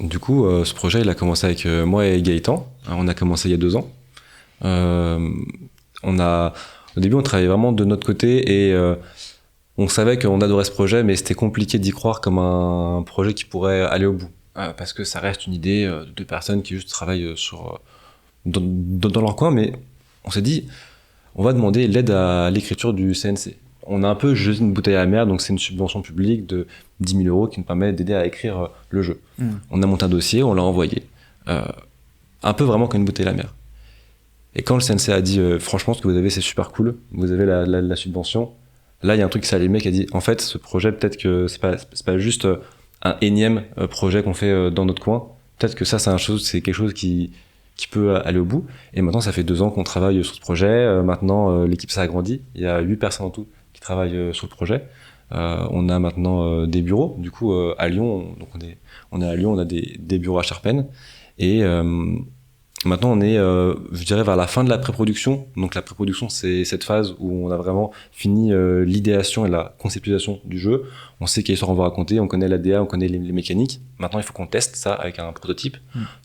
Speaker 1: Du coup, ce projet, il a commencé avec moi et Gaëtan. Alors, on a commencé il y a 2 ans. Au début, on travaillait vraiment de notre côté et on savait qu'on adorait ce projet, mais c'était compliqué d'y croire comme un projet qui pourrait aller au bout. Parce que ça reste une idée de personnes qui juste travaillent dans leur coin, mais on s'est dit, on va demander l'aide à l'écriture du CNC. On a un peu jeté une bouteille à la mer, donc c'est une subvention publique de 10 000 € qui nous permet d'aider à écrire le jeu. On a monté un dossier, on l'a envoyé. Un peu vraiment comme une bouteille à la mer. Et quand le CNC a dit franchement, ce que vous avez, c'est super cool, vous avez la subvention, là, il y a un truc qui s'est allumé qui a dit en fait, ce projet, peut-être que c'est pas juste un énième projet qu'on fait dans notre coin. Peut-être que ça, c'est quelque chose qui peut aller au bout. Et maintenant, ça fait 2 ans qu'on travaille sur ce projet. Maintenant, l'équipe s'est agrandie. Il y a 8 personnes en tout qui travaillent sur le projet. On a maintenant des bureaux. Du coup, à Lyon, donc on est à Lyon, on a des bureaux à Charpennes. Et maintenant, on est, je dirais, vers la fin de la pré-production. Donc la pré-production, c'est cette phase où on a vraiment fini l'idéation et la conceptualisation du jeu. On sait quelle histoire on va raconter, on connaît l'ADA, on connaît les mécaniques. Maintenant, il faut qu'on teste ça avec un prototype.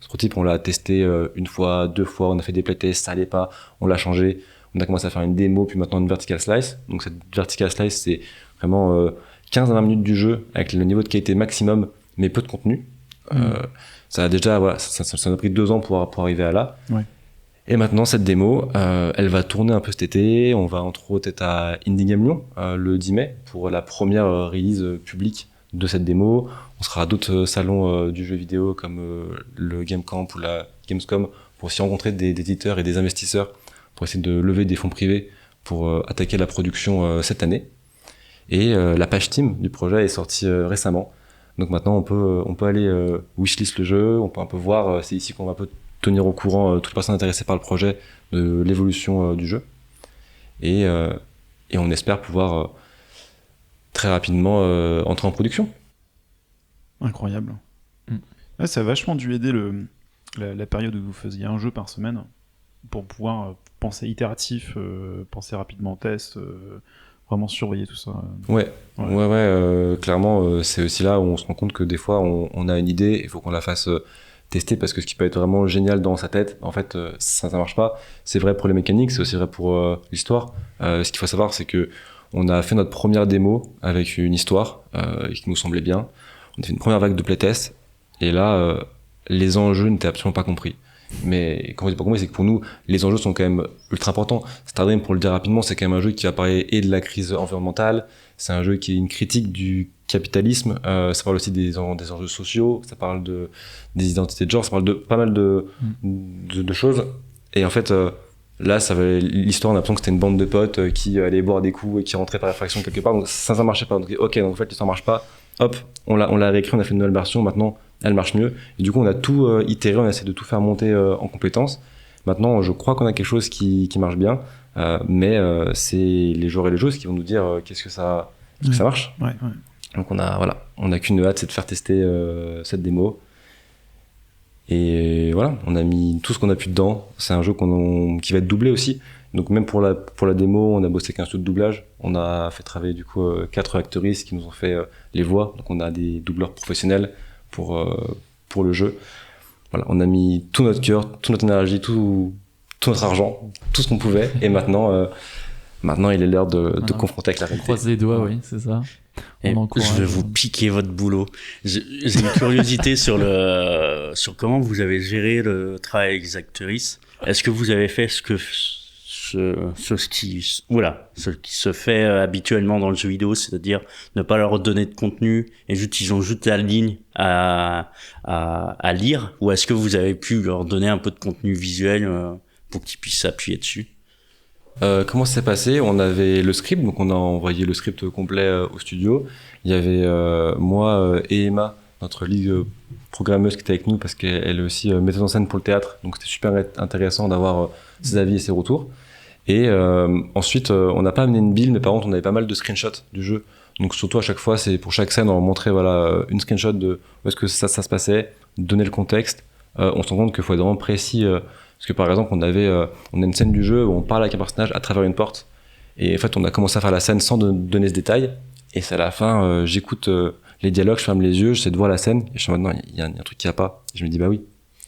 Speaker 1: Ce prototype, on l'a testé 1 fois, 2 fois, on a fait des playtests, ça allait pas, on l'a changé. On a commencé à faire une démo, puis maintenant une vertical slice. Donc cette vertical slice, c'est vraiment 15 à 20 minutes du jeu avec le niveau de qualité maximum, mais peu de contenu. Ça a déjà, voilà, ça a pris 2 ans pour arriver à là.
Speaker 3: Ouais.
Speaker 1: Et maintenant, cette démo, elle va tourner un peu cet été. On va entre autres être à Indie Game Lyon le 10 mai pour la première release publique de cette démo. On sera à d'autres salons du jeu vidéo comme le Game Camp ou la Gamescom pour aussi rencontrer des éditeurs et des investisseurs pour essayer de lever des fonds privés pour attaquer la production cette année. Et la page Steam du projet est sortie récemment. Donc maintenant, on peut aller wishlist le jeu, on peut un peu voir, c'est ici qu'on va un peu tenir au courant toute personne intéressée par le projet de l'évolution du jeu. Et on espère pouvoir très rapidement entrer en production.
Speaker 3: Incroyable. Ouais, ça a vachement dû aider la période où vous faisiez un jeu par semaine pour pouvoir penser itératif, penser rapidement au test, vraiment surveiller tout ça.
Speaker 1: Ouais, clairement, c'est aussi là où on se rend compte que des fois, on a une idée, il faut qu'on la fasse tester parce que ce qui peut être vraiment génial dans sa tête, en fait, ça marche pas. C'est vrai pour les mécaniques, c'est aussi vrai pour l'histoire. Ce qu'il faut savoir, c'est que on a fait notre première démo avec une histoire qui nous semblait bien. On a fait une première vague de playtest et là, les enjeux n'étaient absolument pas compris. Mais quand on dit pas compris, c'est que pour nous, les enjeux sont quand même ultra importants. Star Dream, pour le dire rapidement, c'est quand même un jeu qui va parler et de la crise environnementale, c'est un jeu qui est une critique du capitalisme, ça parle aussi des enjeux sociaux, ça parle des identités de genre, ça parle de pas mal de choses. Et en fait, là, l'histoire, on a l'impression que c'était une bande de potes qui allaient boire des coups et qui rentraient par effraction quelque part. Donc ça marchait pas. Donc ok, donc en fait, l'histoire marche pas. Hop, on l'a réécrit, on a fait une nouvelle version. Maintenant, elle marche mieux. Et du coup, on a tout itéré, on a essayé de tout faire monter en compétences. Maintenant, je crois qu'on a quelque chose qui marche bien, mais c'est les joueurs et les joueuses qui vont nous dire qu'est-ce que ça marche.
Speaker 3: Ouais.
Speaker 1: Donc on a qu'une hâte, c'est de faire tester cette démo. Et voilà, on a mis tout ce qu'on a pu dedans. C'est un jeu qui va être doublé aussi. Donc même pour la démo, on a bossé avec un studio de doublage. On a fait travailler du coup 4 actrices qui nous ont fait les voix. Donc on a des doubleurs professionnels pour le jeu. Voilà, on a mis tout notre cœur, toute notre énergie, tout notre argent, tout ce qu'on pouvait. Et maintenant, il est l'heure de confronter avec la réalité.
Speaker 4: Croise les doigts, oui, c'est ça.
Speaker 2: Et je vais vous piquer votre boulot. J'ai une curiosité sur comment vous avez géré le travail avec les actrices. Est-ce que vous avez fait ce qui se fait habituellement dans le jeu vidéo, c'est-à-dire ne pas leur donner de contenu et ils ont juste la ligne à lire, ou est-ce que vous avez pu leur donner un peu de contenu visuel pour qu'ils puissent s'appuyer dessus?
Speaker 1: Comment ça s'est passé? On avait le script, donc on a envoyé le script complet au studio. Il y avait moi et Emma, notre lead programmeuse qui était avec nous parce qu'elle est aussi metteuse en scène pour le théâtre, donc c'était super intéressant d'avoir ses avis et ses retours. Et ensuite, on n'a pas amené une build, mais par contre, on avait pas mal de screenshots du jeu. Donc surtout à chaque fois, c'est pour chaque scène, on montrait voilà une screenshot de où est-ce que ça se passait, donner le contexte. On se rend compte qu'il faut être vraiment précis. Parce que par exemple, on a une scène du jeu où on parle avec un personnage à travers une porte. Et en fait, on a commencé à faire la scène sans donner ce détail. Et c'est à la fin, j'écoute les dialogues, je ferme les yeux, j'essaie de voir la scène. Et je suis en mode non, il y a un truc qui va pas. Et je me dis bah oui.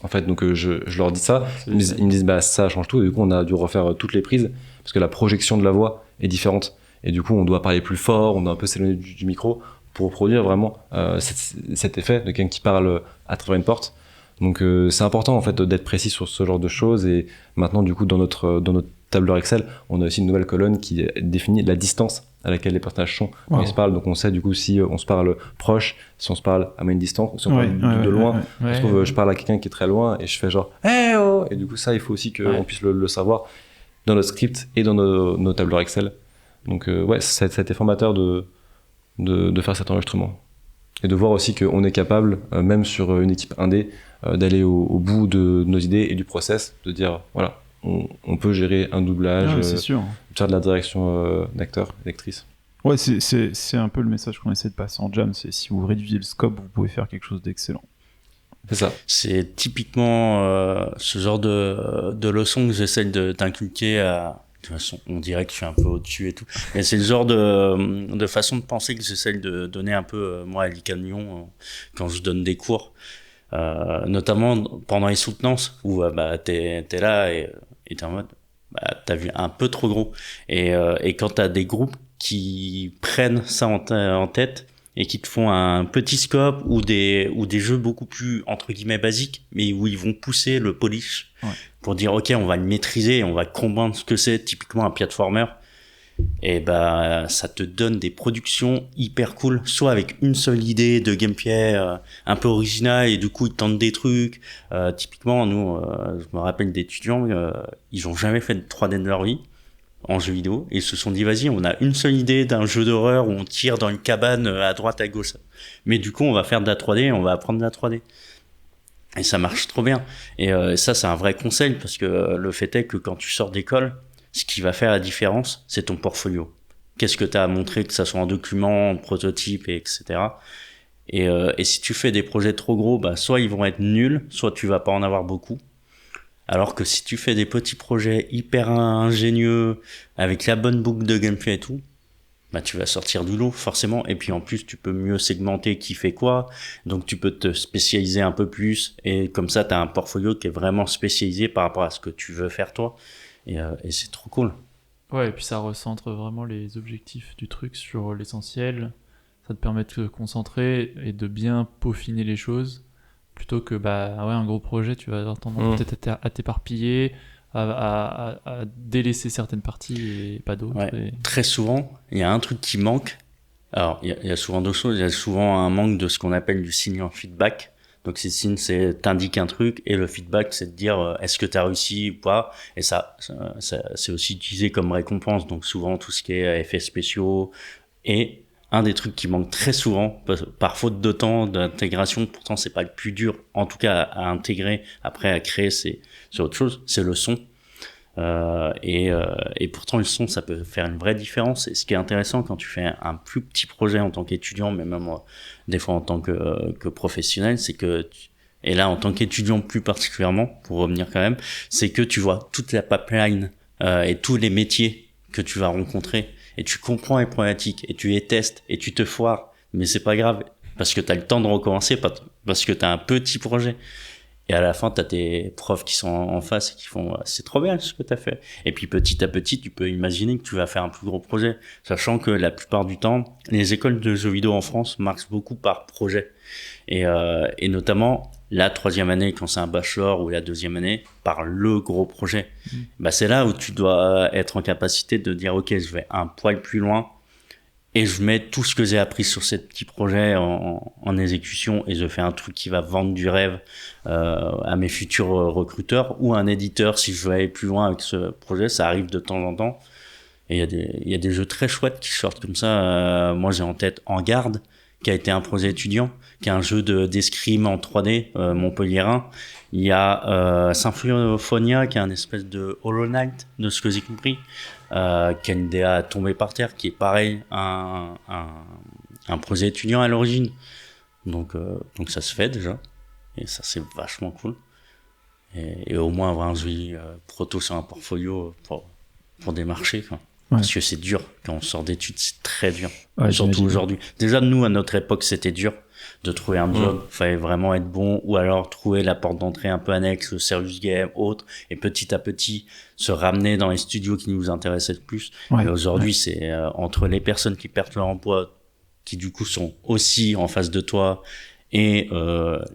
Speaker 1: En fait, donc je leur dis ça. Ils me disent bah ça change tout. Et du coup, on a dû refaire toutes les prises parce que la projection de la voix est différente. Et du coup, on doit parler plus fort, on doit un peu s'éloigner du micro pour reproduire vraiment cet effet de quelqu'un qui parle à travers une porte. Donc c'est important en fait d'être précis sur ce genre de choses. Et maintenant, du coup, dans notre tableur Excel, on a aussi une nouvelle colonne qui définit la distance à laquelle les personnages sont quand ils se parlent. Donc on sait du coup si on se parle proche, si on se parle à moyenne distance, ou si on parle de loin. Je trouve je parle à quelqu'un qui est très loin et je fais genre hey oh, et du coup ça il faut aussi qu'on puisse le savoir dans notre script et dans nos tableurs Excel. Donc ça a été formateur de faire cet enregistrement et de voir aussi qu'on est capable même sur une équipe indé d'aller au bout de nos idées et du process, de dire voilà on peut gérer un doublage, faire de la direction d'acteur, d'actrice.
Speaker 3: Ouais, c'est un peu le message qu'on essaie de passer en jam, c'est si vous réduisez le scope, vous pouvez faire quelque chose d'excellent.
Speaker 1: C'est ça.
Speaker 2: C'est typiquement ce genre de leçon que j'essaie d'inculquer à... De toute façon, on dirait que je suis un peu au-dessus et tout. Mais c'est le genre de façon de penser que j'essaie de donner un peu, moi, à l'ICAN Lyon, quand je donne des cours. Notamment pendant les soutenances, où t'es là et t'es en mode... t'as vu un peu trop gros. Et quand t'as des groupes qui prennent ça en tête et qui te font un petit scope ou des jeux beaucoup plus entre guillemets basiques, mais où ils vont pousser le polish pour dire ok, on va le maîtriser, on va comprendre ce que c'est typiquement un platformer. Et ça te donne des productions hyper cool, soit avec une seule idée de gameplay un peu originale et du coup ils tentent des trucs. Typiquement nous, je me rappelle d'étudiants, ils ont jamais fait de 3D de leur vie en jeu vidéo et ils se sont dit vas-y, on a une seule idée d'un jeu d'horreur où on tire dans une cabane à droite à gauche, mais du coup on va faire de la 3D et on va apprendre de la 3D et ça marche trop bien. Et ça c'est un vrai conseil parce que le fait est que quand tu sors d'école, ce qui va faire la différence, c'est ton portfolio. Qu'est-ce que tu as à montrer, que ça soit en document, en prototype, etc. Et si tu fais des projets trop gros, soit ils vont être nuls, soit tu vas pas en avoir beaucoup. Alors que si tu fais des petits projets hyper ingénieux, avec la bonne boucle de gameplay et tout, tu vas sortir du lot, forcément. Et puis en plus, tu peux mieux segmenter qui fait quoi. Donc tu peux te spécialiser un peu plus. Et comme ça, tu as un portfolio qui est vraiment spécialisé par rapport à ce que tu veux faire toi. Et c'est trop cool.
Speaker 4: Ouais, et puis ça recentre vraiment les objectifs du truc sur l'essentiel. Ça te permet de te concentrer et de bien peaufiner les choses. Plutôt que un gros projet, tu vas avoir tendance peut-être à t'éparpiller, à délaisser certaines parties et pas d'autres.
Speaker 2: Ouais. Très souvent, il y a un truc qui manque. Alors, il y a souvent deux choses. Il y a souvent un manque de ce qu'on appelle du signe feedback. Donc, ces signes, c'est t'indiques un truc et le feedback, c'est de dire est-ce que tu as réussi ou pas. Et ça, c'est aussi utilisé comme récompense. Donc, souvent, tout ce qui est effets spéciaux. Et un des trucs qui manque très souvent, par faute de temps, d'intégration, pourtant, c'est pas le plus dur, en tout cas, à intégrer, après, à créer, c'est autre chose, c'est le son. Et pourtant, le son, ça peut faire une vraie différence. Et ce qui est intéressant quand tu fais un plus petit projet en tant qu'étudiant, mais même des fois en tant que professionnel, c'est que, et là, en tant qu'étudiant plus particulièrement, pour revenir quand même, c'est que tu vois toute la pipeline et tous les métiers que tu vas rencontrer, et tu comprends les problématiques, et tu les testes, et tu te foires, mais c'est pas grave, parce que t'as le temps de recommencer, parce que t'as un petit projet. Et à la fin, t'as tes profs qui sont en face et qui font c'est trop bien ce que t'as fait. Et puis petit à petit, tu peux imaginer que tu vas faire un plus gros projet, sachant que la plupart du temps, les écoles de jeux vidéo en France marchent beaucoup par projet. Et notamment la 3e année quand c'est un bachelor ou la 2e année par le gros projet. C'est là où tu dois être en capacité de dire ok, je vais un poil plus loin et je mets tout ce que j'ai appris sur ces petits projets en exécution, et je fais un truc qui va vendre du rêve à mes futurs recruteurs ou un éditeur si je veux aller plus loin avec ce projet. Ça arrive de temps en temps, et il y a des jeux très chouettes qui sortent comme ça. Moi j'ai en tête En Garde, qui a été un projet étudiant, qui est un jeu d'escrime en 3D montpelliérain. Il y a Symphonia, qui est un espèce de Hollow Knight, de ce que j'ai compris, qui a une DA tombée par terre, qui est pareil, un projet étudiant à l'origine. Donc ça se fait déjà, et ça c'est vachement cool. Et au moins avoir un joli proto sur un portfolio pour démarcher, quoi. Ouais. Parce que c'est dur, quand on sort d'études, c'est très dur. Ouais, surtout aujourd'hui. Déjà, nous, à notre époque, c'était dur de trouver un job. Fallait vraiment être bon, ou alors trouver la porte d'entrée un peu annexe, le serious game, autre, et petit à petit, se ramener dans les studios qui nous intéressaient le plus. Ouais. Et aujourd'hui, c'est entre les personnes qui perdent leur emploi, qui du coup sont aussi en face de toi, et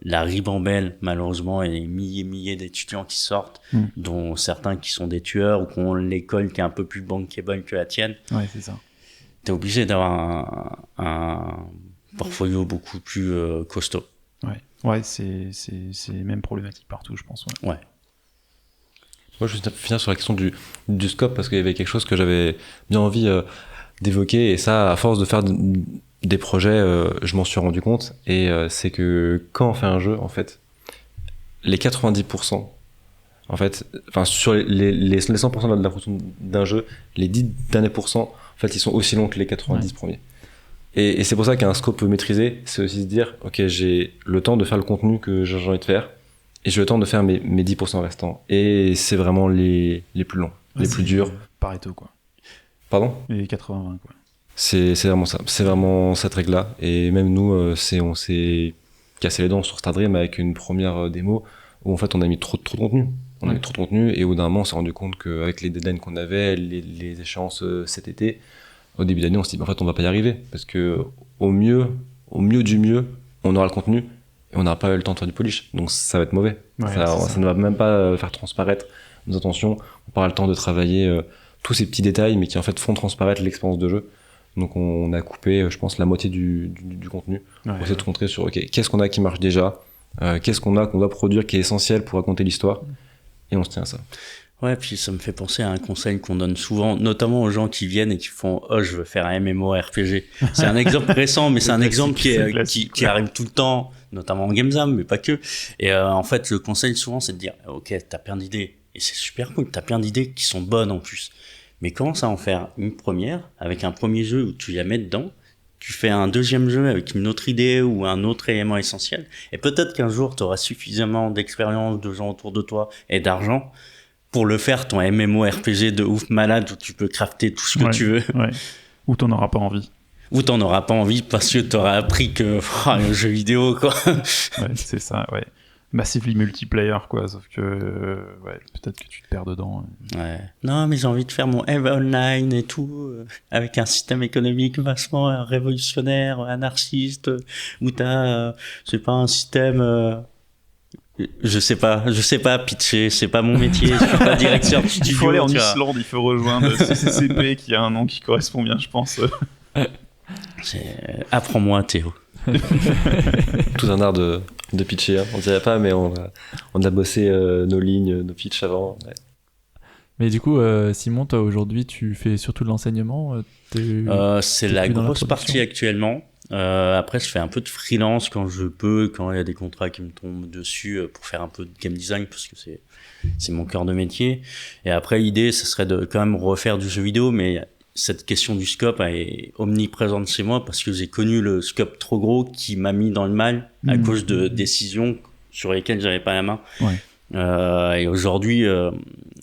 Speaker 2: la ribambelle, malheureusement, et les milliers d'étudiants qui sortent, dont certains qui sont des tueurs ou qui ont l'école qui est un peu plus bankable que la tienne.
Speaker 3: Ouais, c'est ça.
Speaker 2: T'es obligé d'avoir un portfolio beaucoup plus costaud.
Speaker 3: Ouais, c'est même problématique partout, je pense.
Speaker 2: Ouais.
Speaker 1: Moi, je vais finir sur la question du scope, parce qu'il y avait quelque chose que j'avais bien envie d'évoquer, et ça, à force de faire des projets, je m'en suis rendu compte, et c'est que quand on fait un jeu, en fait, les 90%, en fait, enfin sur les 100% de la production d'un jeu, les 10 derniers pourcents, en fait, ils sont aussi longs que les 90 premiers. Et c'est pour ça qu'un scope maîtrisé, c'est aussi se dire, ok, j'ai le temps de faire le contenu que j'ai envie de faire, et j'ai le temps de faire mes 10% restants. Et c'est vraiment les plus longs, les plus durs.
Speaker 3: Pareto, quoi.
Speaker 1: Pardon ?
Speaker 3: Les 80-20, quoi.
Speaker 1: C'est vraiment ça, c'est vraiment cette règle-là. Et même nous, on s'est cassé les dents sur Star Dream avec une première démo où en fait on a mis trop de contenu. On a mis trop de contenu, et au bout d'un moment on s'est rendu compte qu'avec les deadlines qu'on avait, les échéances cet été, au début d'année on s'est dit en fait on va pas y arriver, parce que au mieux du mieux, on aura le contenu et on n'aura pas eu le temps de faire du polish. Donc ça va être mauvais. Ça ne va même pas faire transparaître nos intentions. On n'aura pas le temps de travailler tous ces petits détails, mais qui en fait font transparaître l'expérience de jeu. Donc on a coupé, je pense, la moitié du contenu pour essayer de concentrer sur qu'est-ce qu'on a qui marche déjà, qu'est-ce qu'on doit produire qui est essentiel pour raconter l'histoire, et on se tient à ça.
Speaker 2: Ouais, puis ça me fait penser à un conseil qu'on donne souvent, notamment aux gens qui viennent et qui font « Oh, je veux faire un MMORPG ». C'est un exemple récent, mais c'est un exemple qui arrive tout le temps, notamment en Game Jam, mais pas que. Et en fait, le conseil souvent, c'est de dire « Ok, t'as plein d'idées, et c'est super cool, t'as plein d'idées qui sont bonnes en plus. Mais commence à en faire une première, avec un premier jeu où tu la mets dedans, tu fais un deuxième jeu avec une autre idée ou un autre élément essentiel, et peut-être qu'un jour, tu auras suffisamment d'expérience, de gens autour de toi et d'argent pour le faire, ton MMORPG de ouf malade où tu peux crafter tout ce que tu veux.
Speaker 3: Ouais. Ou t'en auras pas envie.
Speaker 2: Ou t'en auras pas envie parce que t'auras appris que le jeu vidéo, quoi.
Speaker 3: Ouais, c'est ça, ouais. Massively multiplayer, quoi, sauf que peut-être que tu te perds dedans.
Speaker 2: Ouais. Non, mais j'ai envie de faire mon EVE Online et tout, avec un système économique vachement révolutionnaire, anarchiste, où t'as, c'est pas un système, je sais pas pitcher, c'est pas mon métier, je suis pas directeur de studio.
Speaker 3: Il faut aller en Islande, il faut rejoindre CCCP qui a un nom qui correspond bien, je pense.
Speaker 2: Apprends-moi, Théo.
Speaker 1: Tout un art de pitcher, hein. On dirait pas, mais on a bossé nos lignes, nos pitchs avant. Ouais.
Speaker 4: Mais du coup, Simon, toi aujourd'hui, tu fais surtout de l'enseignement.
Speaker 2: C'est la grosse partie actuellement. Après, je fais un peu de freelance quand je peux, quand il y a des contrats qui me tombent dessus pour faire un peu de game design, parce que c'est mon cœur de métier. Et après, l'idée, ce serait de quand même refaire du jeu vidéo, mais cette question du scope est omniprésente chez moi parce que j'ai connu le scope trop gros qui m'a mis dans le mal à cause de décisions sur lesquelles j'avais pas la main. Ouais. Et aujourd'hui,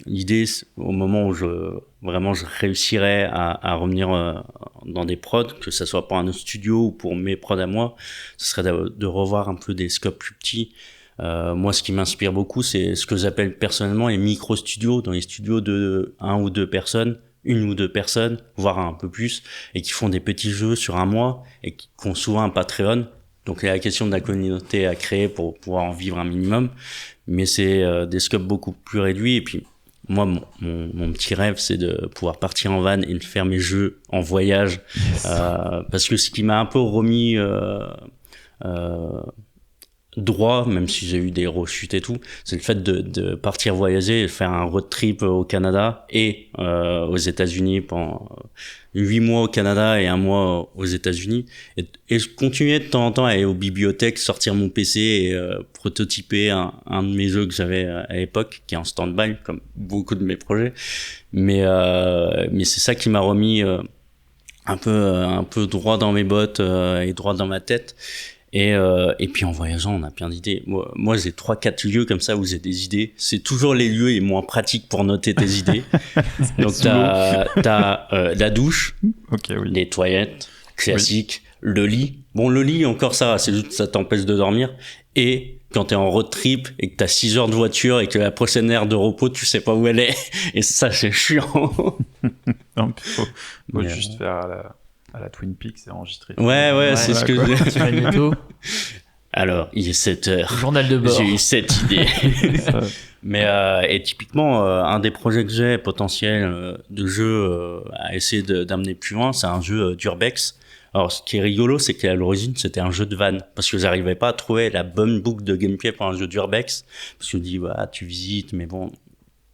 Speaker 2: l'idée, au moment où je réussirais à revenir dans des prods, que ce soit pour un autre studio ou pour mes prods à moi, ce serait de revoir un peu des scopes plus petits. Moi, ce qui m'inspire beaucoup, c'est ce que j'appelle personnellement les micro-studios, dans les studios de 1 ou 2 personnes, 1 ou 2 personnes, voire un peu plus, et qui font des petits jeux sur un mois et qui ont souvent un Patreon. Donc, il y a la question de la communauté à créer pour pouvoir en vivre un minimum, mais c'est des scopes beaucoup plus réduits. Et puis, moi, mon petit rêve, c'est de pouvoir partir en van et de faire mes jeux en voyage. Parce que ce qui m'a un peu remis droit, même si j'ai eu des rechutes et tout, c'est le fait de partir voyager et faire un road trip au Canada et aux États-Unis pendant 8 mois au Canada et 1 mois aux États-Unis, et je continuais de temps en temps à aller aux bibliothèques, sortir mon PC et prototyper un de mes jeux que j'avais à l'époque, qui est en stand-by comme beaucoup de mes projets, mais c'est ça qui m'a remis un peu droit dans mes bottes et droit dans ma tête. Et puis en voyageant, on a plein d'idées. Moi j'ai 3-4 lieux comme ça où j'ai des idées. C'est toujours les lieux les moins pratiques pour noter tes idées. Donc t'as la douche,
Speaker 3: oui.
Speaker 2: les toilettes, classique, le lit. Bon, le lit, encore ça, c'est juste ça t'empêche de dormir. Et quand t'es en road trip et que t'as 6 heures de voiture et que la prochaine aire de repos, tu sais pas où elle est. Et ça, c'est chiant.
Speaker 3: Donc, faut juste faire à la Twin Peaks et enregistrer.
Speaker 2: Ouais, c'est ce que
Speaker 4: je...
Speaker 2: Alors, il est 7 heures.
Speaker 4: Journal de bord.
Speaker 2: J'ai eu cette idée. Mais et typiquement, un des projets que j'ai potentiel de jeu à essayer d'amener plus loin, c'est un jeu d'urbex. Alors, ce qui est rigolo, c'est qu'à l'origine, c'était un jeu de van, parce que j'arrivais pas à trouver la bonne boucle de gameplay pour un jeu d'urbex, parce que je dis, tu visites, mais bon,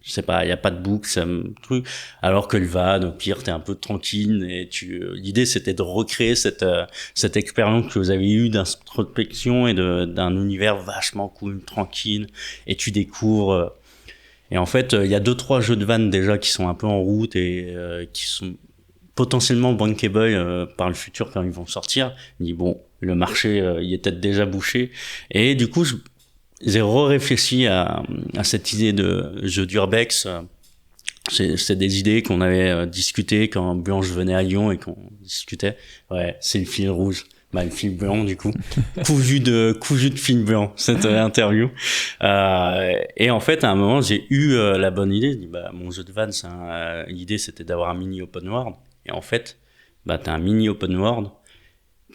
Speaker 2: je sais pas, il y a pas de boucle, ça me truc. Alors que le van, au pire, t'es un peu tranquille et l'idée c'était de recréer cette expérience que vous avez eue d'introspection et d'un univers vachement cool, tranquille, et tu découvres. Et en fait, il y a 2-3 jeux de van déjà qui sont un peu en route et qui sont potentiellement bankable par le futur quand ils vont sortir. Je dis bon, le marché il est peut-être déjà bouché, et du coup j'ai réfléchi à cette idée de jeu d'urbex. C'est des idées qu'on avait discutées quand Blanche venait à Lyon et qu'on discutait. Ouais, c'est le fil rouge. Le fil blanc, du coup. cousu de fil blanc, cette interview. Et en fait, à un moment, j'ai eu la bonne idée. Je dis, mon jeu de van, l'idée, c'était d'avoir un mini open world. Et en fait, t'as un mini open world.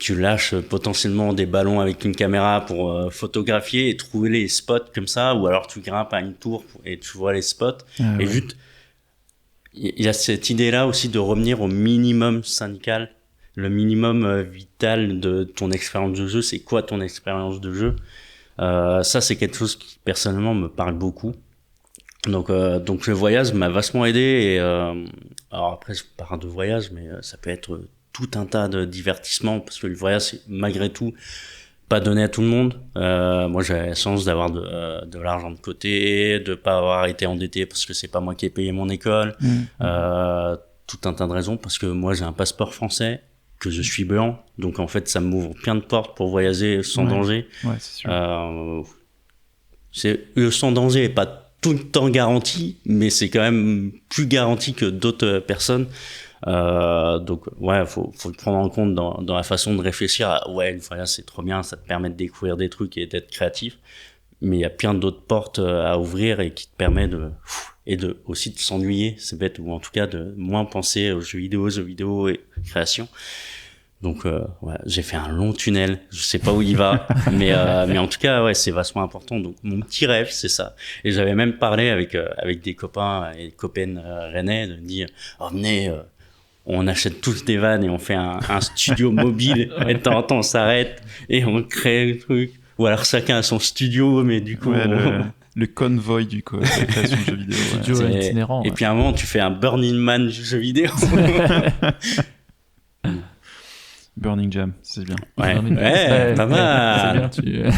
Speaker 2: Tu lâches potentiellement des ballons avec une caméra pour photographier et trouver les spots comme ça, ou alors tu grimpes à une tour et tu vois les spots. Et juste, il y a cette idée-là aussi de revenir au minimum syndical, le minimum vital de ton expérience de jeu. C'est quoi ton expérience de jeu? Ça, c'est quelque chose qui personnellement me parle beaucoup. Donc le voyage m'a vachement aidé. Et alors après, je parle de voyage, mais ça peut être tout un tas de divertissements, parce que le voyage, c'est malgré tout pas donné à tout le monde. Moi, j'avais la chance d'avoir de l'argent de côté, de pas avoir été endetté parce que c'est pas moi qui ai payé mon école. Tout un tas de raisons, parce que moi, j'ai un passeport français, que je suis blanc, donc en fait, ça m'ouvre plein de portes pour voyager sans danger. Ouais, c'est sûr. Le sans danger est pas tout le temps garanti, mais c'est quand même plus garanti que d'autres personnes. Donc ouais, faut le prendre en compte dans la façon de réfléchir à, le voyage c'est trop bien, ça te permet de découvrir des trucs et d'être créatif, mais il y a plein d'autres portes à ouvrir et qui te permet aussi de s'ennuyer, c'est bête, ou en tout cas de moins penser aux jeux vidéo et création. Donc j'ai fait un long tunnel, je sais pas où il va, mais en tout cas c'est vachement important. Donc mon petit rêve c'est ça. Et j'avais même parlé avec des copains et copines rennais de dire venez, on achète tous des vannes et on fait un studio mobile, et de temps en temps on s'arrête et on crée le truc, ou alors chacun a son studio, mais du coup
Speaker 3: le convoy de la création de jeux vidéo.
Speaker 4: Studio itinérant.
Speaker 2: Et puis à un moment tu fais un Burning Man du jeu vidéo.
Speaker 3: Burning Jam, c'est bien.
Speaker 2: Ouais, pas mal.
Speaker 4: C'est bien,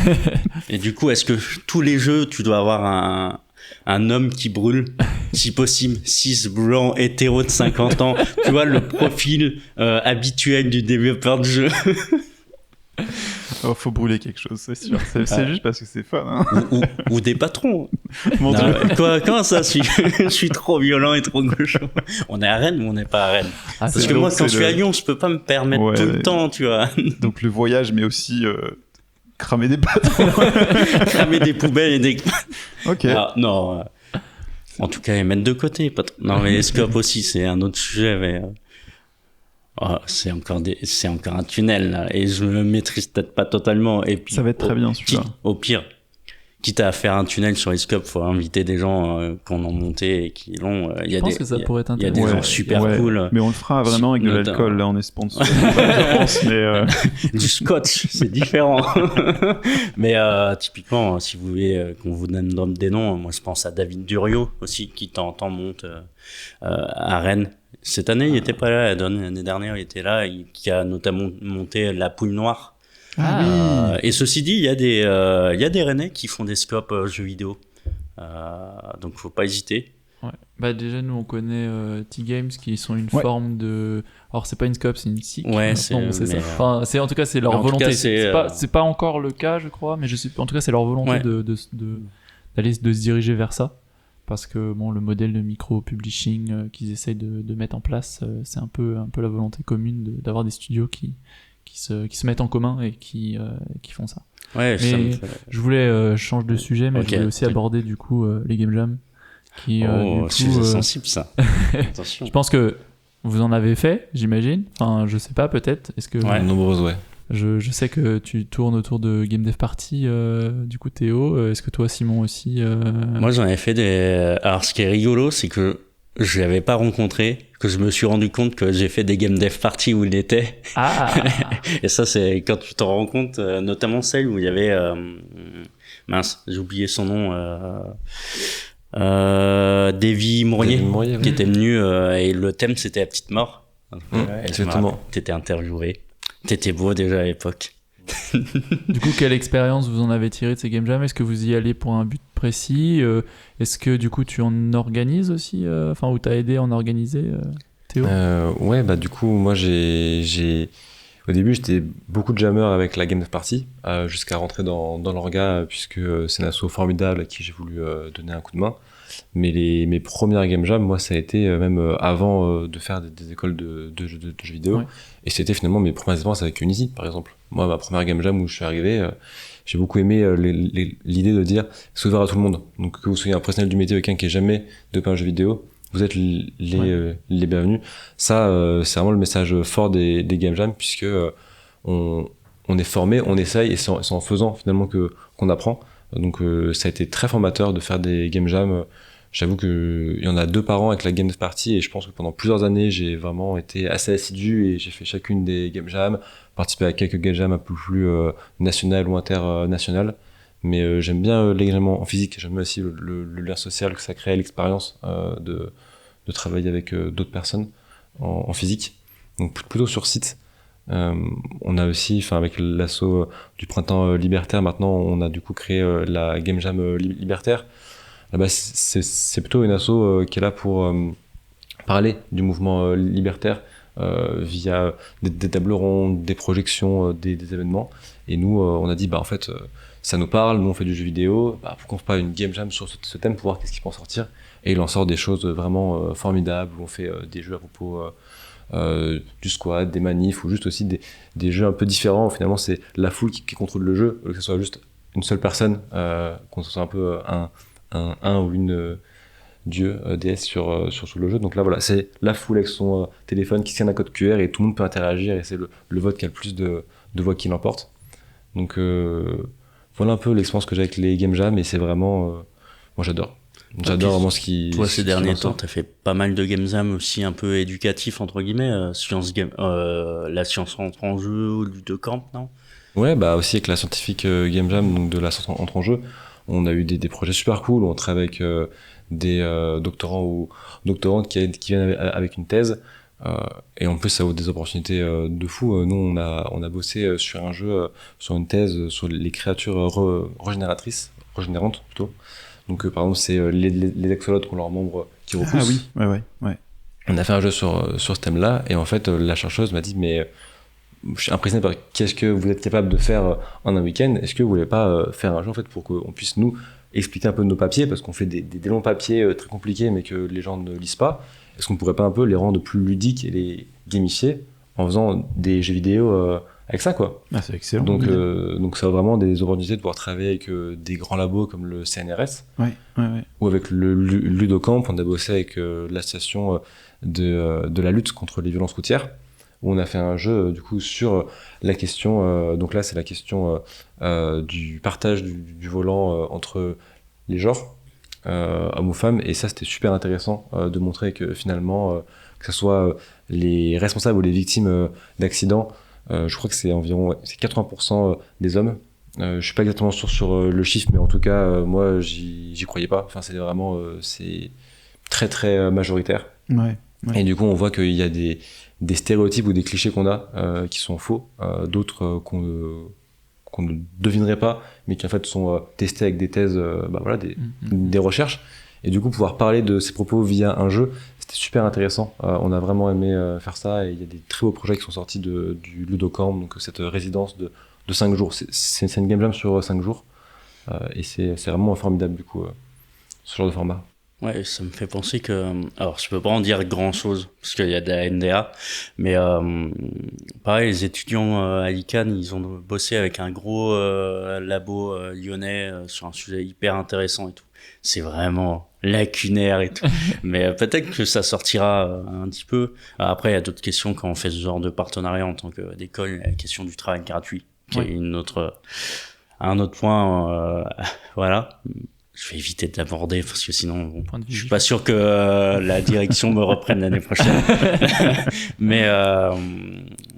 Speaker 2: Et du coup, est-ce que tous les jeux, tu dois avoir un homme qui brûle, si possible, cis, blanc, hétéro de 50 ans, tu vois, le profil habituel du développeur de jeu.
Speaker 3: Faut brûler quelque chose, c'est sûr. C'est juste parce que c'est fun. Hein.
Speaker 2: Ou des patrons.
Speaker 3: Mon Dieu.
Speaker 2: Comment ça, je suis trop violent et trop gaucho. On est à Rennes ou on n'est pas à Rennes? Parce que moi, quand je suis à Lyon, je peux pas me permettre tout le temps, tu vois.
Speaker 3: Donc le voyage, mais aussi cramer des patrons.
Speaker 2: Cramer des poubelles et des...
Speaker 3: Ok.
Speaker 2: Alors, non. En tout cas, les mettre de côté. Non, mais les scopes aussi, c'est un autre sujet, mais... c'est encore un tunnel là, et je me maîtrise peut-être pas totalement, et puis
Speaker 3: ça va être très bien celui-là.
Speaker 2: Au pire, quitte à faire un tunnel sur Escope, faut inviter des gens qui en ont monté et qui l'ont.
Speaker 4: Je pense que ça pourrait être intéressant.
Speaker 2: Il y a des gens super cool.
Speaker 3: Mais on le fera vraiment avec de l'alcool, là on est sponsor. Je pense, mais
Speaker 2: du scotch, c'est différent. Mais typiquement, si vous voulez qu'on vous donne des noms, moi je pense à David Duriot aussi, qui de temps en temps monte à Rennes. Cette année, il était pas là. L'année dernière, il était là. Qui a notamment monté La Poule Noire. Et ceci dit, il y a des Rennais qui font des scopes jeux vidéo. Donc, faut pas hésiter.
Speaker 4: Ouais. Bah déjà, nous, on connaît T-Games qui sont une forme de... Alors, c'est pas une scope, c'est une SIC.
Speaker 2: Ouais,
Speaker 4: c'est ça. Enfin, en tout cas, c'est leur volonté. Cas, c'est pas encore le cas, je crois, mais en tout cas, c'est leur volonté d'aller de se diriger vers ça. Parce que bon, le modèle de micro-publishing qu'ils essayent de mettre en place, c'est un peu la volonté commune d'avoir des studios qui se mettent en commun et qui font ça.
Speaker 2: Ouais,
Speaker 4: mais je voulais changer de sujet, mais je voulais aussi aborder du coup les Game Jam.
Speaker 2: C'est sensible ça. Attention.
Speaker 4: Je pense que vous en avez fait, j'imagine. Enfin, je sais pas, peut-être. Est-ce que
Speaker 1: nombreuses, ouais.
Speaker 4: Je sais que tu tournes autour de Game Dev Party, du coup Théo. Est-ce que toi, Simon, aussi
Speaker 2: Moi, j'en ai fait des... Alors, ce qui est rigolo, c'est que je l'avais pas rencontré, que je me suis rendu compte que j'ai fait des Game Dev Party où il était. Et ça, c'est quand tu t'en rends compte, notamment celle où il y avait... mince, j'ai oublié son nom... Davy Mourier, qui était venu et le thème, c'était La Petite Mort.
Speaker 1: Exactement.
Speaker 2: T'étais interviewé. T'étais beau déjà à l'époque.
Speaker 4: Du coup, quelle expérience vous en avez tiré de ces Game Jam ? Est-ce que vous y allez pour un but précis ? Est-ce que du coup tu en organises aussi ? Ou t'as aidé à en organiser, Théo ?
Speaker 1: Ouais, bah du coup, moi au début, j'étais beaucoup de jammers avec la Game Dev Party, jusqu'à rentrer dans l'orga, puisque c'est un asso formidable à qui j'ai voulu donner un coup de main. Mais mes premières Game Jam, moi, ça a été même avant de faire des écoles de jeux vidéo. Ouais. Et c'était finalement mes premières expériences avec Unity, par exemple. Moi, ma première Game Jam où je suis arrivé, j'ai beaucoup aimé l'idée de dire c'est ouvert à tout le monde. Donc, que vous soyez un professionnel du métier, quelqu'un qui ait jamais dopé un jeu vidéo, vous êtes les bienvenus. Ça, c'est vraiment le message fort des Game Jam, puisque on est formé, on essaye, et c'est en faisant finalement qu'on apprend. Donc ça a été très formateur de faire des Game Jam. J'avoue qu'il y en a 2 par an avec la Game Dev Party, et je pense que pendant plusieurs années, j'ai vraiment été assez assidu, et j'ai fait chacune des Game Jam, participé à quelques Game Jam un peu plus nationales ou internationales. Mais j'aime bien les Game Jam en physique, j'aime aussi le lien social que ça crée, l'expérience de travailler avec d'autres personnes en physique. Donc plutôt sur site. On a aussi, avec l'asso du printemps libertaire, maintenant on a du coup créé la Game Jam libertaire. Là-bas, c'est plutôt une asso qui est là pour parler du mouvement libertaire via des tables rondes, des projections, des événements. Et nous, on a dit, en fait, ça nous parle, nous on fait du jeu vidéo, pourquoi on fait pas une Game Jam sur ce thème pour voir qu'est-ce qui peut en sortir. Et il en sort des choses vraiment formidables, où on fait des jeux à propos du squad, des manifs, ou juste aussi des jeux un peu différents. Finalement, c'est la foule qui contrôle le jeu, que ce soit juste une seule personne, qu'on soit un peu un ou une dieu, déesse sur le jeu. Donc là, voilà, c'est la foule avec son téléphone qui scanne un code QR, et tout le monde peut interagir, et c'est le vote qui a le plus de voix qui l'emporte. Donc voilà un peu l'expérience que j'ai avec les Game Jam, et c'est vraiment... moi, j'adore. J'adore vraiment ce qui...
Speaker 2: Toi, ces derniers temps, t'as fait pas mal de Game Jam aussi un peu éducatifs, entre guillemets, la science entre en jeu, au lieu de camp, non ?
Speaker 1: Ouais, aussi avec la scientifique Game Jam, donc de la science entre en jeu, on a eu des projets super cool, on travaille avec des doctorants ou doctorantes qui viennent avec une thèse, et en plus ça ouvre des opportunités de fou. Nous, on a bossé sur un jeu, sur une thèse sur les créatures régénérantes plutôt. Donc par exemple, c'est les axolotes qui ont leurs membres qui repoussent.
Speaker 3: Ah oui, ouais.
Speaker 1: On a fait un jeu sur ce thème-là, et en fait la chercheuse m'a dit, mais je suis impressionné par qu'est-ce que vous êtes capable de faire en un week-end, est-ce que vous voulez pas faire un jeu en fait pour qu'on puisse nous expliquer un peu nos papiers, parce qu'on fait des longs papiers très compliqués mais que les gens ne lisent pas. Est-ce qu'on pourrait pas un peu les rendre plus ludiques et les gamifier en faisant des jeux vidéo avec ça, quoi.
Speaker 3: C'est excellent.
Speaker 1: Donc ça a vraiment des opportunités de pouvoir travailler avec des grands labos comme le CNRS, ou avec le Ludocamp. On a bossé avec l'association de la lutte contre les violences routières, où on a fait un jeu du coup sur la question, donc là c'est la question du partage du volant entre les genres, hommes ou femmes, et ça c'était super intéressant de montrer que finalement, que ce soit les responsables ou les victimes d'accidents, je crois que c'est environ c'est 80% des hommes. Je suis pas exactement sûr sur le chiffre, mais en tout cas, moi, j'y croyais pas. Enfin, c'est vraiment, c'est très très majoritaire.
Speaker 3: Ouais.
Speaker 1: Et du coup, on voit qu'il y a des stéréotypes ou des clichés qu'on a qui sont faux, d'autres qu'on ne devinerait pas, mais qui en fait sont testés avec des thèses, voilà, des recherches. Et du coup, pouvoir parler de ces propos via un jeu, c'était super intéressant. On a vraiment aimé faire ça, et il y a des très beaux projets qui sont sortis du Ludocamp, donc cette résidence de 5 jours. C'est une game jam sur 5 jours. Et c'est vraiment formidable, du coup, ce genre de format.
Speaker 2: Ouais, ça me fait penser que... Alors, je peux pas en dire grand-chose, parce qu'il y a de la NDA, mais pareil, les étudiants à l'ICANN, ils ont bossé avec un gros labo lyonnais sur un sujet hyper intéressant et tout. C'est vraiment lacunaire et tout. Mais peut-être que ça sortira un petit peu. Après, il y a d'autres questions quand on fait ce genre de partenariat en tant qu'école, la question du travail gratuit, qui est un autre point, voilà. Je vais éviter d'aborder parce que sinon, je suis pas sûr que la direction me reprenne l'année prochaine. Mais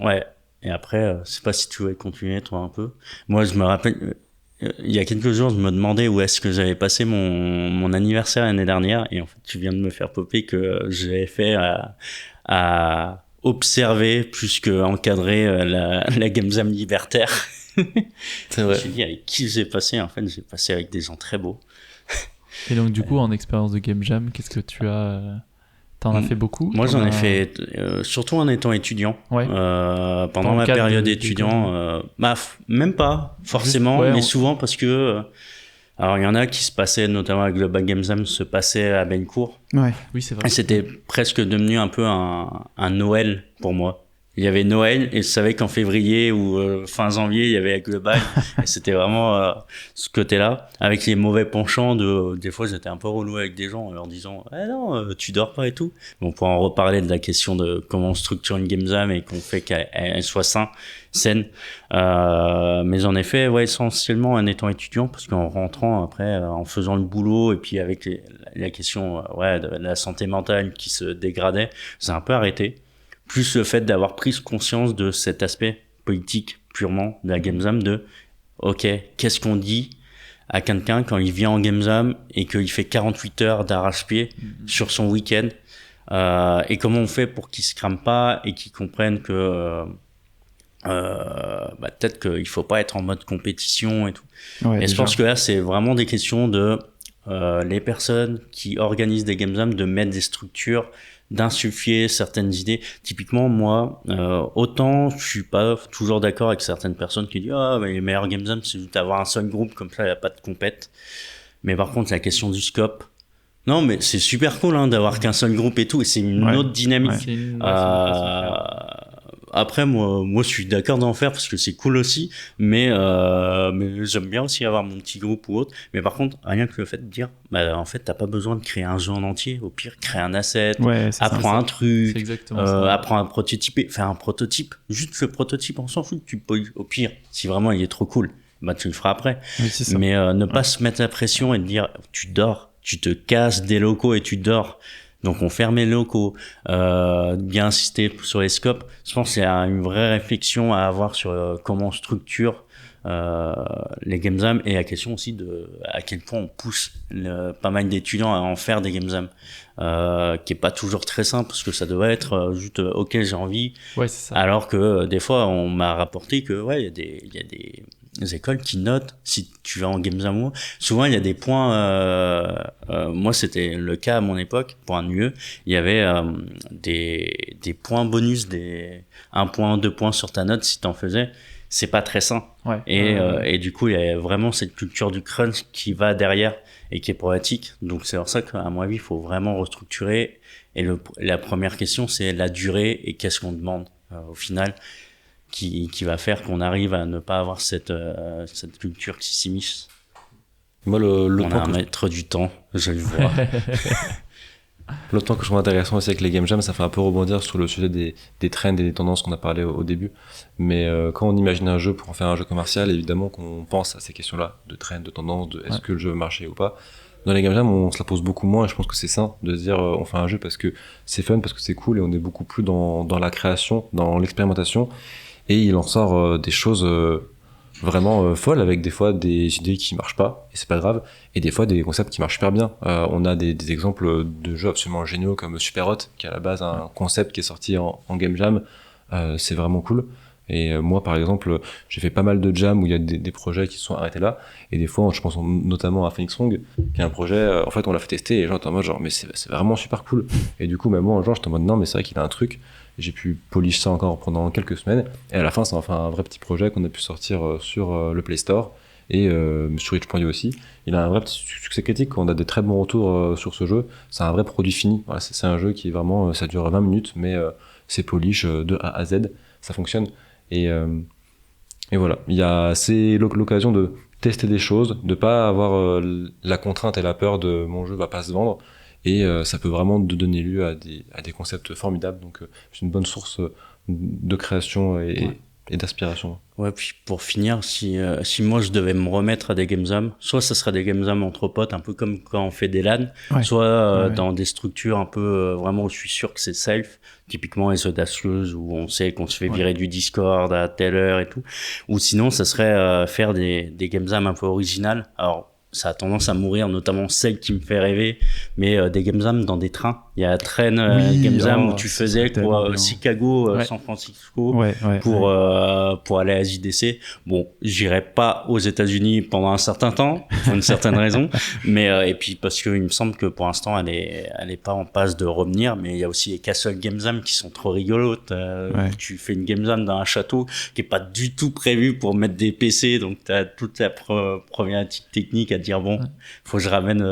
Speaker 2: ouais. Et après, je sais pas si tu veux continuer toi un peu. Moi, je me rappelle, il y a quelques jours, je me demandais où est-ce que j'avais passé mon anniversaire l'année dernière, et en fait, tu viens de me faire popper que j'avais fait à observer plus que encadrer la Game Jam libertaire.
Speaker 1: C'est vrai.
Speaker 2: Je me suis dit avec qui j'ai passé. En fait, j'ai passé avec des gens très beaux.
Speaker 4: Et donc du coup, en expérience de Game Jam, qu'est-ce que tu as T'en as fait beaucoup?
Speaker 2: Moi, j'en ai fait surtout en étant étudiant.
Speaker 4: Ouais.
Speaker 2: Pendant ma période étudiant, même pas forcément, mais souvent parce que alors il y en a qui se passaient, notamment avec Global Game Jam, se passaient à Bencourt.
Speaker 3: Ouais.
Speaker 4: Oui, c'est vrai.
Speaker 2: Et c'était presque devenu un peu un Noël pour moi. Il y avait Noël et je savais qu'en février ou fin janvier, il y avait Global. Et c'était vraiment ce côté-là. Avec les mauvais penchants des fois, j'étais un peu relou avec des gens en leur disant « Eh non, tu dors pas et tout ». Mais on pourra en reparler de la question de comment on structure une game jam et qu'on fait qu'elle soit saine. Mais j'en ai fait essentiellement en étant étudiant, parce qu'en rentrant après, en faisant le boulot et puis avec la question de la santé mentale qui se dégradait, j'ai un peu arrêté. Plus le fait d'avoir pris conscience de cet aspect politique purement de la game jam, de ok, qu'est-ce qu'on dit à quelqu'un quand il vient en game jam et qu'il fait 48 heures d'arrache-pied sur son week-end, et comment on fait pour qu'il se crame pas et qu'il comprenne que peut-être qu'il faut pas être en mode compétition et tout. Ouais, et je pense que là c'est vraiment des questions de les personnes qui organisent des game jams, de mettre des structures, d'insuffler certaines idées. Typiquement, moi, autant je suis pas toujours d'accord avec certaines personnes qui disent mais les meilleurs game jams, c'est juste avoir un seul groupe, comme ça il n'y a pas de compète. Mais par contre, la question du scope, non, mais c'est super cool d'avoir qu'un seul groupe et tout, et c'est une autre dynamique. Après, moi, je suis d'accord d'en faire parce que c'est cool aussi, mais j'aime bien aussi avoir mon petit groupe ou autre. Mais par contre, rien que le fait de dire, en fait, t'as pas besoin de créer un jeu en entier. Au pire, crée un asset, apprends un truc, apprends à prototyper, faire un prototype. Juste le prototype, on s'en fout. Au pire, si vraiment il est trop cool, tu le feras après. Oui, mais ne pas se mettre la pression et te dire, tu dors, tu te casses des locaux et tu dors. Donc on ferme les locaux, bien insister sur les scopes. Je pense qu'il y a une vraie réflexion à avoir sur comment on structure les game jams, et la question aussi de à quel point on pousse pas mal d'étudiants à en faire des game jams, qui est pas toujours très simple, parce que ça devrait être juste ok, j'ai envie. Ouais, c'est ça. Alors que des fois on m'a rapporté que il y a des écoles qui notent si tu vas en game jam. Souvent il y a des points, moi c'était le cas à mon époque pour un UE, il y avait des points bonus, 1 point, 2 points sur ta note si t'en faisais. C'est pas très sain. Et du coup il y a vraiment cette culture du crunch qui va derrière et qui est problématique. Donc c'est pour ça qu'à mon avis il faut vraiment restructurer, et la première question c'est la durée et qu'est-ce qu'on demande au final, qui va faire qu'on arrive à ne pas avoir cette culture qui s'immisce.
Speaker 1: Moi,
Speaker 2: on a un maître du temps, je le vois.
Speaker 1: L'autre point que je trouve intéressant aussi avec les game jams, ça fait un peu rebondir sur le sujet des trends et des tendances qu'on a parlé au début. Mais quand on imagine un jeu pour en faire un jeu commercial, évidemment qu'on pense à ces questions-là, de trends, de tendances, de est-ce que le jeu va marcher ou pas. Dans les game jams, on se la pose beaucoup moins et je pense que c'est sain de se dire on fait un jeu parce que c'est fun, parce que c'est cool et on est beaucoup plus dans la création, dans l'expérimentation. Et il en sort des choses vraiment folles, avec des fois des idées qui marchent pas et c'est pas grave, et des fois des concepts qui marchent super bien. On a des exemples de jeux absolument géniaux comme Super Hot, qui est à la base un concept qui est sorti en game jam. C'est vraiment cool. Et moi par exemple, j'ai fait pas mal de jams où il y a des projets qui se sont arrêtés là, et des fois je pense notamment à Phoenix Wrong, qui est un projet, en fait on l'a fait tester et les gens étaient en mode genre mais c'est vraiment super cool, et du coup même moi un jour j'étais en mode non mais c'est vrai qu'il a un truc. J'ai pu polish ça encore pendant quelques semaines, et à la fin ça m'a fait un vrai petit projet qu'on a pu sortir sur le Play Store et sur itch.io aussi. Il a un vrai petit succès critique, on a des très bons retours sur ce jeu. C'est un vrai produit fini, voilà, c'est un jeu qui est vraiment, ça dure 20 minutes mais c'est polish de A à Z, ça fonctionne. Et voilà, c'est l'occasion de tester des choses, de pas avoir la contrainte et la peur de mon jeu va pas se vendre, et ça peut vraiment donner lieu à des concepts formidables. Donc c'est une bonne source de création et d'aspiration.
Speaker 2: Ouais, puis pour finir, si moi je devais me remettre à des game jams, soit ça serait des game jams entre potes, un peu comme quand on fait des LAN, soit dans des structures un peu vraiment où je suis sûr que c'est safe, typiquement les audacieuses où on sait qu'on se fait virer du Discord à telle heure et tout, ou sinon ça serait faire des game jams un peu originales. Alors ça a tendance à mourir, notamment celle qui me fait rêver, mais des game jams dans des trains. Il y a Train Game Jam où tu faisais Chicago, San Francisco pour aller à JDC. Bon, j'irai pas aux États-Unis pendant un certain temps pour une certaine raison, mais et puis parce que il me semble que pour l'instant elle est pas en passe de revenir, mais il y a aussi les Castle Game Jam qui sont trop rigolotes. Tu fais une game jam dans un château qui est pas du tout prévu pour mettre des PC, donc t'as toute la problématique technique à dire bon, faut que je ramène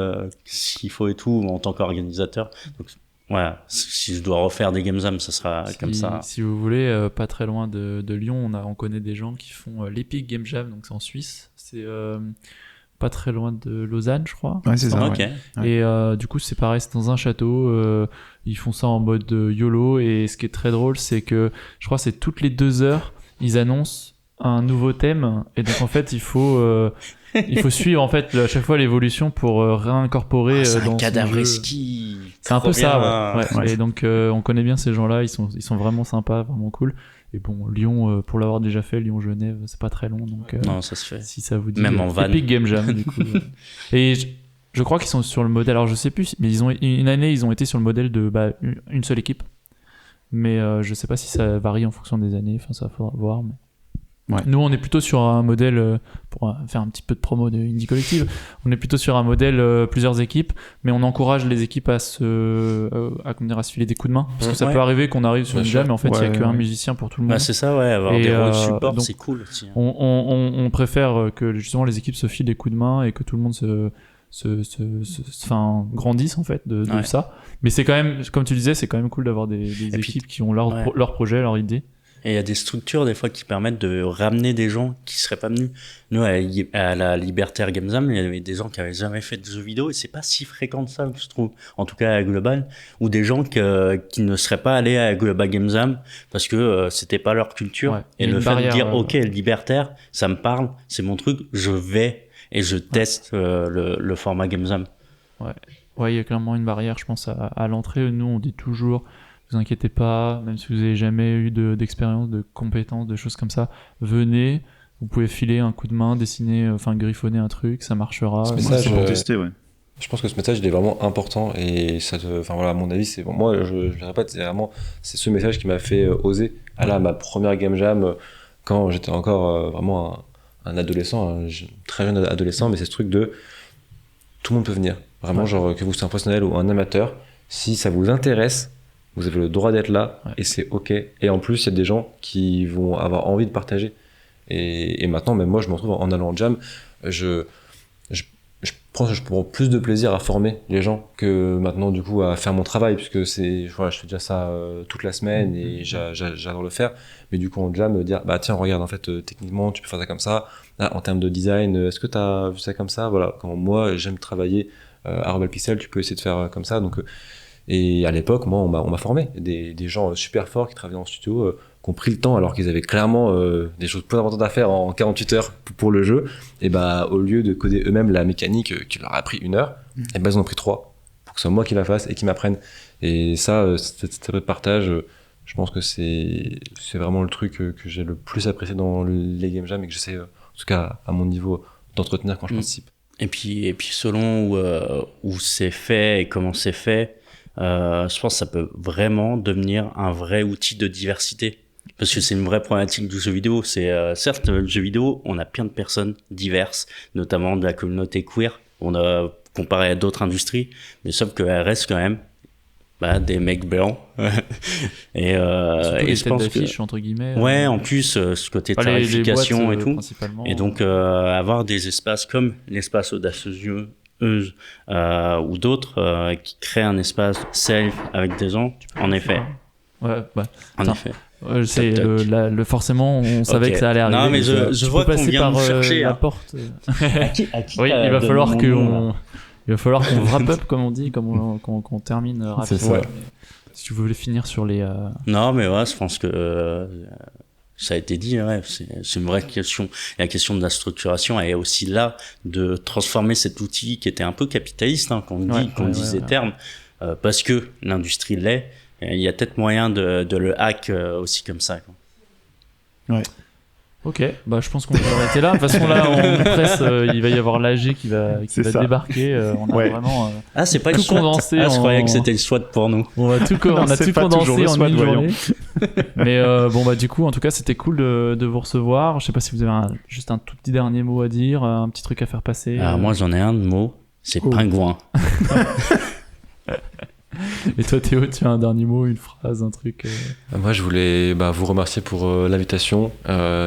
Speaker 2: s'il faut et tout en tant qu'organisateur. Donc voilà, si je dois refaire des game jams, ça sera comme ça.
Speaker 4: Si vous voulez, pas très loin de Lyon, on connaît des gens qui font l'Epic Game Jam, donc c'est en Suisse. C'est pas très loin de Lausanne, je crois.
Speaker 3: Ouais, c'est ça.
Speaker 2: Okay.
Speaker 4: Et du coup, c'est pareil, c'est dans un château. Ils font ça en mode YOLO. Et ce qui est très drôle, c'est que je crois que c'est toutes les 2 heures, ils annoncent un nouveau thème. Et donc en fait, il faut suivre en fait à chaque fois l'évolution pour réincorporer dans
Speaker 2: un cadavre
Speaker 4: jeu.
Speaker 2: ski.
Speaker 4: C'est un peu ça, ouais. Et donc on connaît bien ces gens-là, ils sont vraiment sympas, vraiment cool. Et bon, Lyon, pour l'avoir déjà fait, Lyon-Genève, c'est pas très long, donc
Speaker 2: non, ça se fait.
Speaker 4: si ça vous dit,
Speaker 2: même en van.
Speaker 4: Epic Game Jam du coup. Et je crois qu'ils sont sur le modèle, alors je sais plus, mais une année ils ont été sur le modèle de une seule équipe, mais je sais pas si ça varie en fonction des années, enfin ça faudra voir. Mais... Ouais. Nous, on est plutôt sur un modèle, pour faire un petit peu de promo de Indie Collective, on est plutôt sur un modèle plusieurs équipes, mais on encourage les équipes à se filer des coups de main. Parce que ça peut arriver qu'on arrive sur une jam, mais en fait, il n'y a qu'un musicien pour tout le monde.
Speaker 2: Bah, c'est ça, avoir des rôles support, c'est cool aussi.
Speaker 4: On préfère que justement les équipes se filent des coups de main et que tout le monde grandisse en fait de ça. Mais c'est quand même, comme tu disais, c'est quand même cool d'avoir des équipes qui ont leur projet, leur idée.
Speaker 2: Et il y a des structures, des fois, qui permettent de ramener des gens qui seraient pas venus. Nous, à la Libertaire Game Jam, il y avait des gens qui avaient jamais fait de jeux vidéo, et c'est pas si fréquent que ça, je trouve. En tout cas, à Global. Ou des gens qui ne seraient pas allés à Global Game Jam parce que c'était pas leur culture. Ouais. Et le fait de dire, OK, Libertaire, ça me parle, c'est mon truc, je vais et je teste le format Game Jam.
Speaker 4: Ouais, il y a clairement une barrière, je pense, à l'entrée. Nous, on dit toujours, vous inquiétez pas, même si vous avez jamais eu d'expérience, de compétences, de choses comme ça, venez, vous pouvez filer un coup de main, dessiner, griffonner un truc, ça marchera.
Speaker 1: Ce message,
Speaker 3: c'est pour tester, ouais.
Speaker 1: Je pense que ce message il est vraiment important, et ça à mon avis, c'est moi je le répète, c'est ce message qui m'a fait oser aller à ma première game jam quand j'étais encore vraiment un adolescent, très jeune adolescent, mais c'est ce truc de tout le monde peut venir, vraiment, genre que vous soyez un professionnel ou un amateur, si ça vous intéresse, vous avez le droit d'être là, et c'est ok. Et en plus, il y a des gens qui vont avoir envie de partager. Et maintenant, même moi, je me retrouve en allant en jam, je prends plus de plaisir à former les gens que maintenant, du coup, à faire mon travail, puisque je fais déjà ça toute la semaine et j'adore le faire. Mais du coup, en jam, dire, bah tiens, regarde, en fait, techniquement, tu peux faire ça comme ça. Là, en termes de design, est-ce que tu as vu ça comme ça? Voilà, quand moi, j'aime travailler à Rebel Pixel, tu peux essayer de faire comme ça. Donc, Et à l'époque, moi, on m'a formé. Des gens super forts qui travaillaient en studio, qui ont pris le temps alors qu'ils avaient clairement des choses plus importantes à faire en 48 heures pour le jeu. Et bah, au lieu de coder eux-mêmes la mécanique qui leur a pris 1 heure, et bah, ils en ont pris 3 pour que ce soit moi qui la fasse et qui m'apprenne. Et ça, cet partage, je pense que c'est vraiment le truc que j'ai le plus apprécié dans les game jams et que j'essaie, en tout cas à mon niveau, d'entretenir quand je participe.
Speaker 2: Et puis selon où c'est fait et comment c'est fait, je pense que ça peut vraiment devenir un vrai outil de diversité. Parce que c'est une vraie problématique du jeu vidéo. C'est certes, le jeu vidéo, on a plein de personnes diverses, notamment de la communauté queer. On a comparé à d'autres industries, mais sauf qu'elle reste quand même des mecs blancs.
Speaker 4: Et je pense que entre guillemets.
Speaker 2: Ouais, en plus ce côté tarification et tout. Et donc avoir des espaces comme l'espace Audacieuse ou d'autres qui créent un espace safe avec des gens. En effet.
Speaker 4: Ouais.
Speaker 2: En effet.
Speaker 4: C'est forcément on savait que ça allait arriver.
Speaker 2: Non mais je vois qu'on vient nous chercher
Speaker 4: la porte.
Speaker 2: Oui,
Speaker 4: il va falloir qu'on wrap up comme on dit, qu'on termine rapidement.
Speaker 1: Ouais.
Speaker 4: Si tu voulais finir sur les.
Speaker 2: Non mais ouais, je pense que ça a été dit. Ouais, c'est une vraie question. Et la question de la structuration est aussi là de transformer cet outil qui était un peu capitaliste, qu'on disait terme, parce que l'industrie l'est. Il y a peut-être moyen de le hack aussi comme ça. Quoi.
Speaker 3: Ouais.
Speaker 4: Ok, bah je pense qu'on va arrêter là. De toute façon là en presse, il va y avoir l'AG qui va débarquer. On a vraiment
Speaker 2: c'est pas
Speaker 4: tout condensé.
Speaker 2: Je croyais que c'était le SWAT pour nous.
Speaker 4: On a tout condensé en une journée. Mais bon bah du coup en tout cas c'était cool de vous recevoir. Je sais pas si vous avez juste un tout petit dernier mot à dire, un petit truc à faire passer.
Speaker 2: Alors moi j'en ai un de mot, c'est pingouin.
Speaker 4: Et toi Théo, tu as un dernier mot, une phrase, un truc
Speaker 1: Moi je voulais vous remercier pour l'invitation.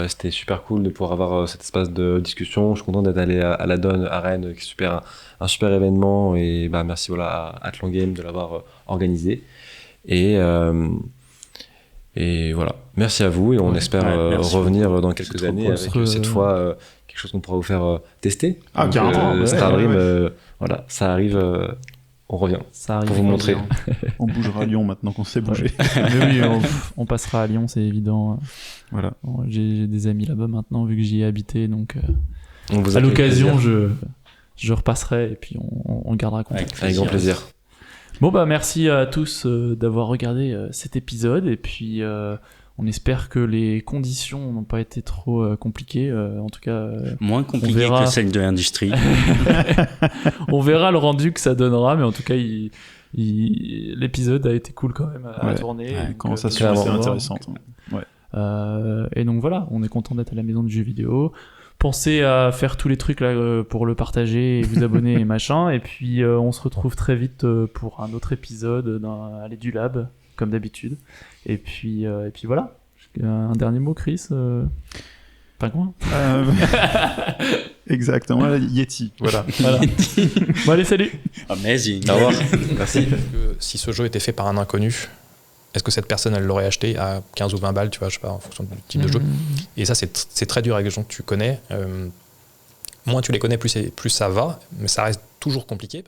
Speaker 1: C'était super cool de pouvoir avoir cet espace de discussion. Je suis content d'être allé à la Donne à Rennes, qui est un super événement, et merci à Athlon Game de l'avoir organisé. Et voilà, merci à vous, et on espère revenir dans quelques années avec cette fois quelque chose qu'on pourra vous faire tester.
Speaker 3: Carrément.
Speaker 1: Stardream, voilà, ça arrive. On revient pour vous montrer.
Speaker 3: On bougera à Lyon maintenant qu'on sait bouger.
Speaker 4: Mais oui, on passera à Lyon, c'est évident.
Speaker 3: Voilà.
Speaker 4: Bon, j'ai des amis là-bas maintenant, vu que j'y ai habité, donc
Speaker 1: à
Speaker 4: l'occasion, je repasserai et puis on gardera contact.
Speaker 1: Avec grand plaisir.
Speaker 4: Bon merci à tous d'avoir regardé cet épisode, et puis on espère que les conditions n'ont pas été trop compliquées, en tout cas
Speaker 2: moins compliquées que celles de l'industrie.
Speaker 4: On verra le rendu que ça donnera, mais en tout cas l'épisode a été cool quand même à tourner.
Speaker 3: La conversation assez intéressante.
Speaker 4: Et donc voilà, on est content d'être à la maison du jeu vidéo. Pensez à faire tous les trucs là pour le partager et vous abonner et machin, et puis on se retrouve très vite pour un autre épisode dans du Lab comme d'habitude. Et puis voilà. Un dernier mot, Chris Pingouin
Speaker 3: Exactement, Yeti. Voilà.
Speaker 4: Bon, allez, salut.
Speaker 2: Amazing.
Speaker 1: Au revoir. Merci.
Speaker 5: Si ce jeu était fait par un inconnu, est-ce que cette personne, elle l'aurait acheté à 15 ou 20 balles, tu vois, je sais pas, en fonction du type de jeu. Et ça, c'est très dur avec les gens que tu connais. Moins tu les connais, plus ça va, mais ça reste toujours compliqué.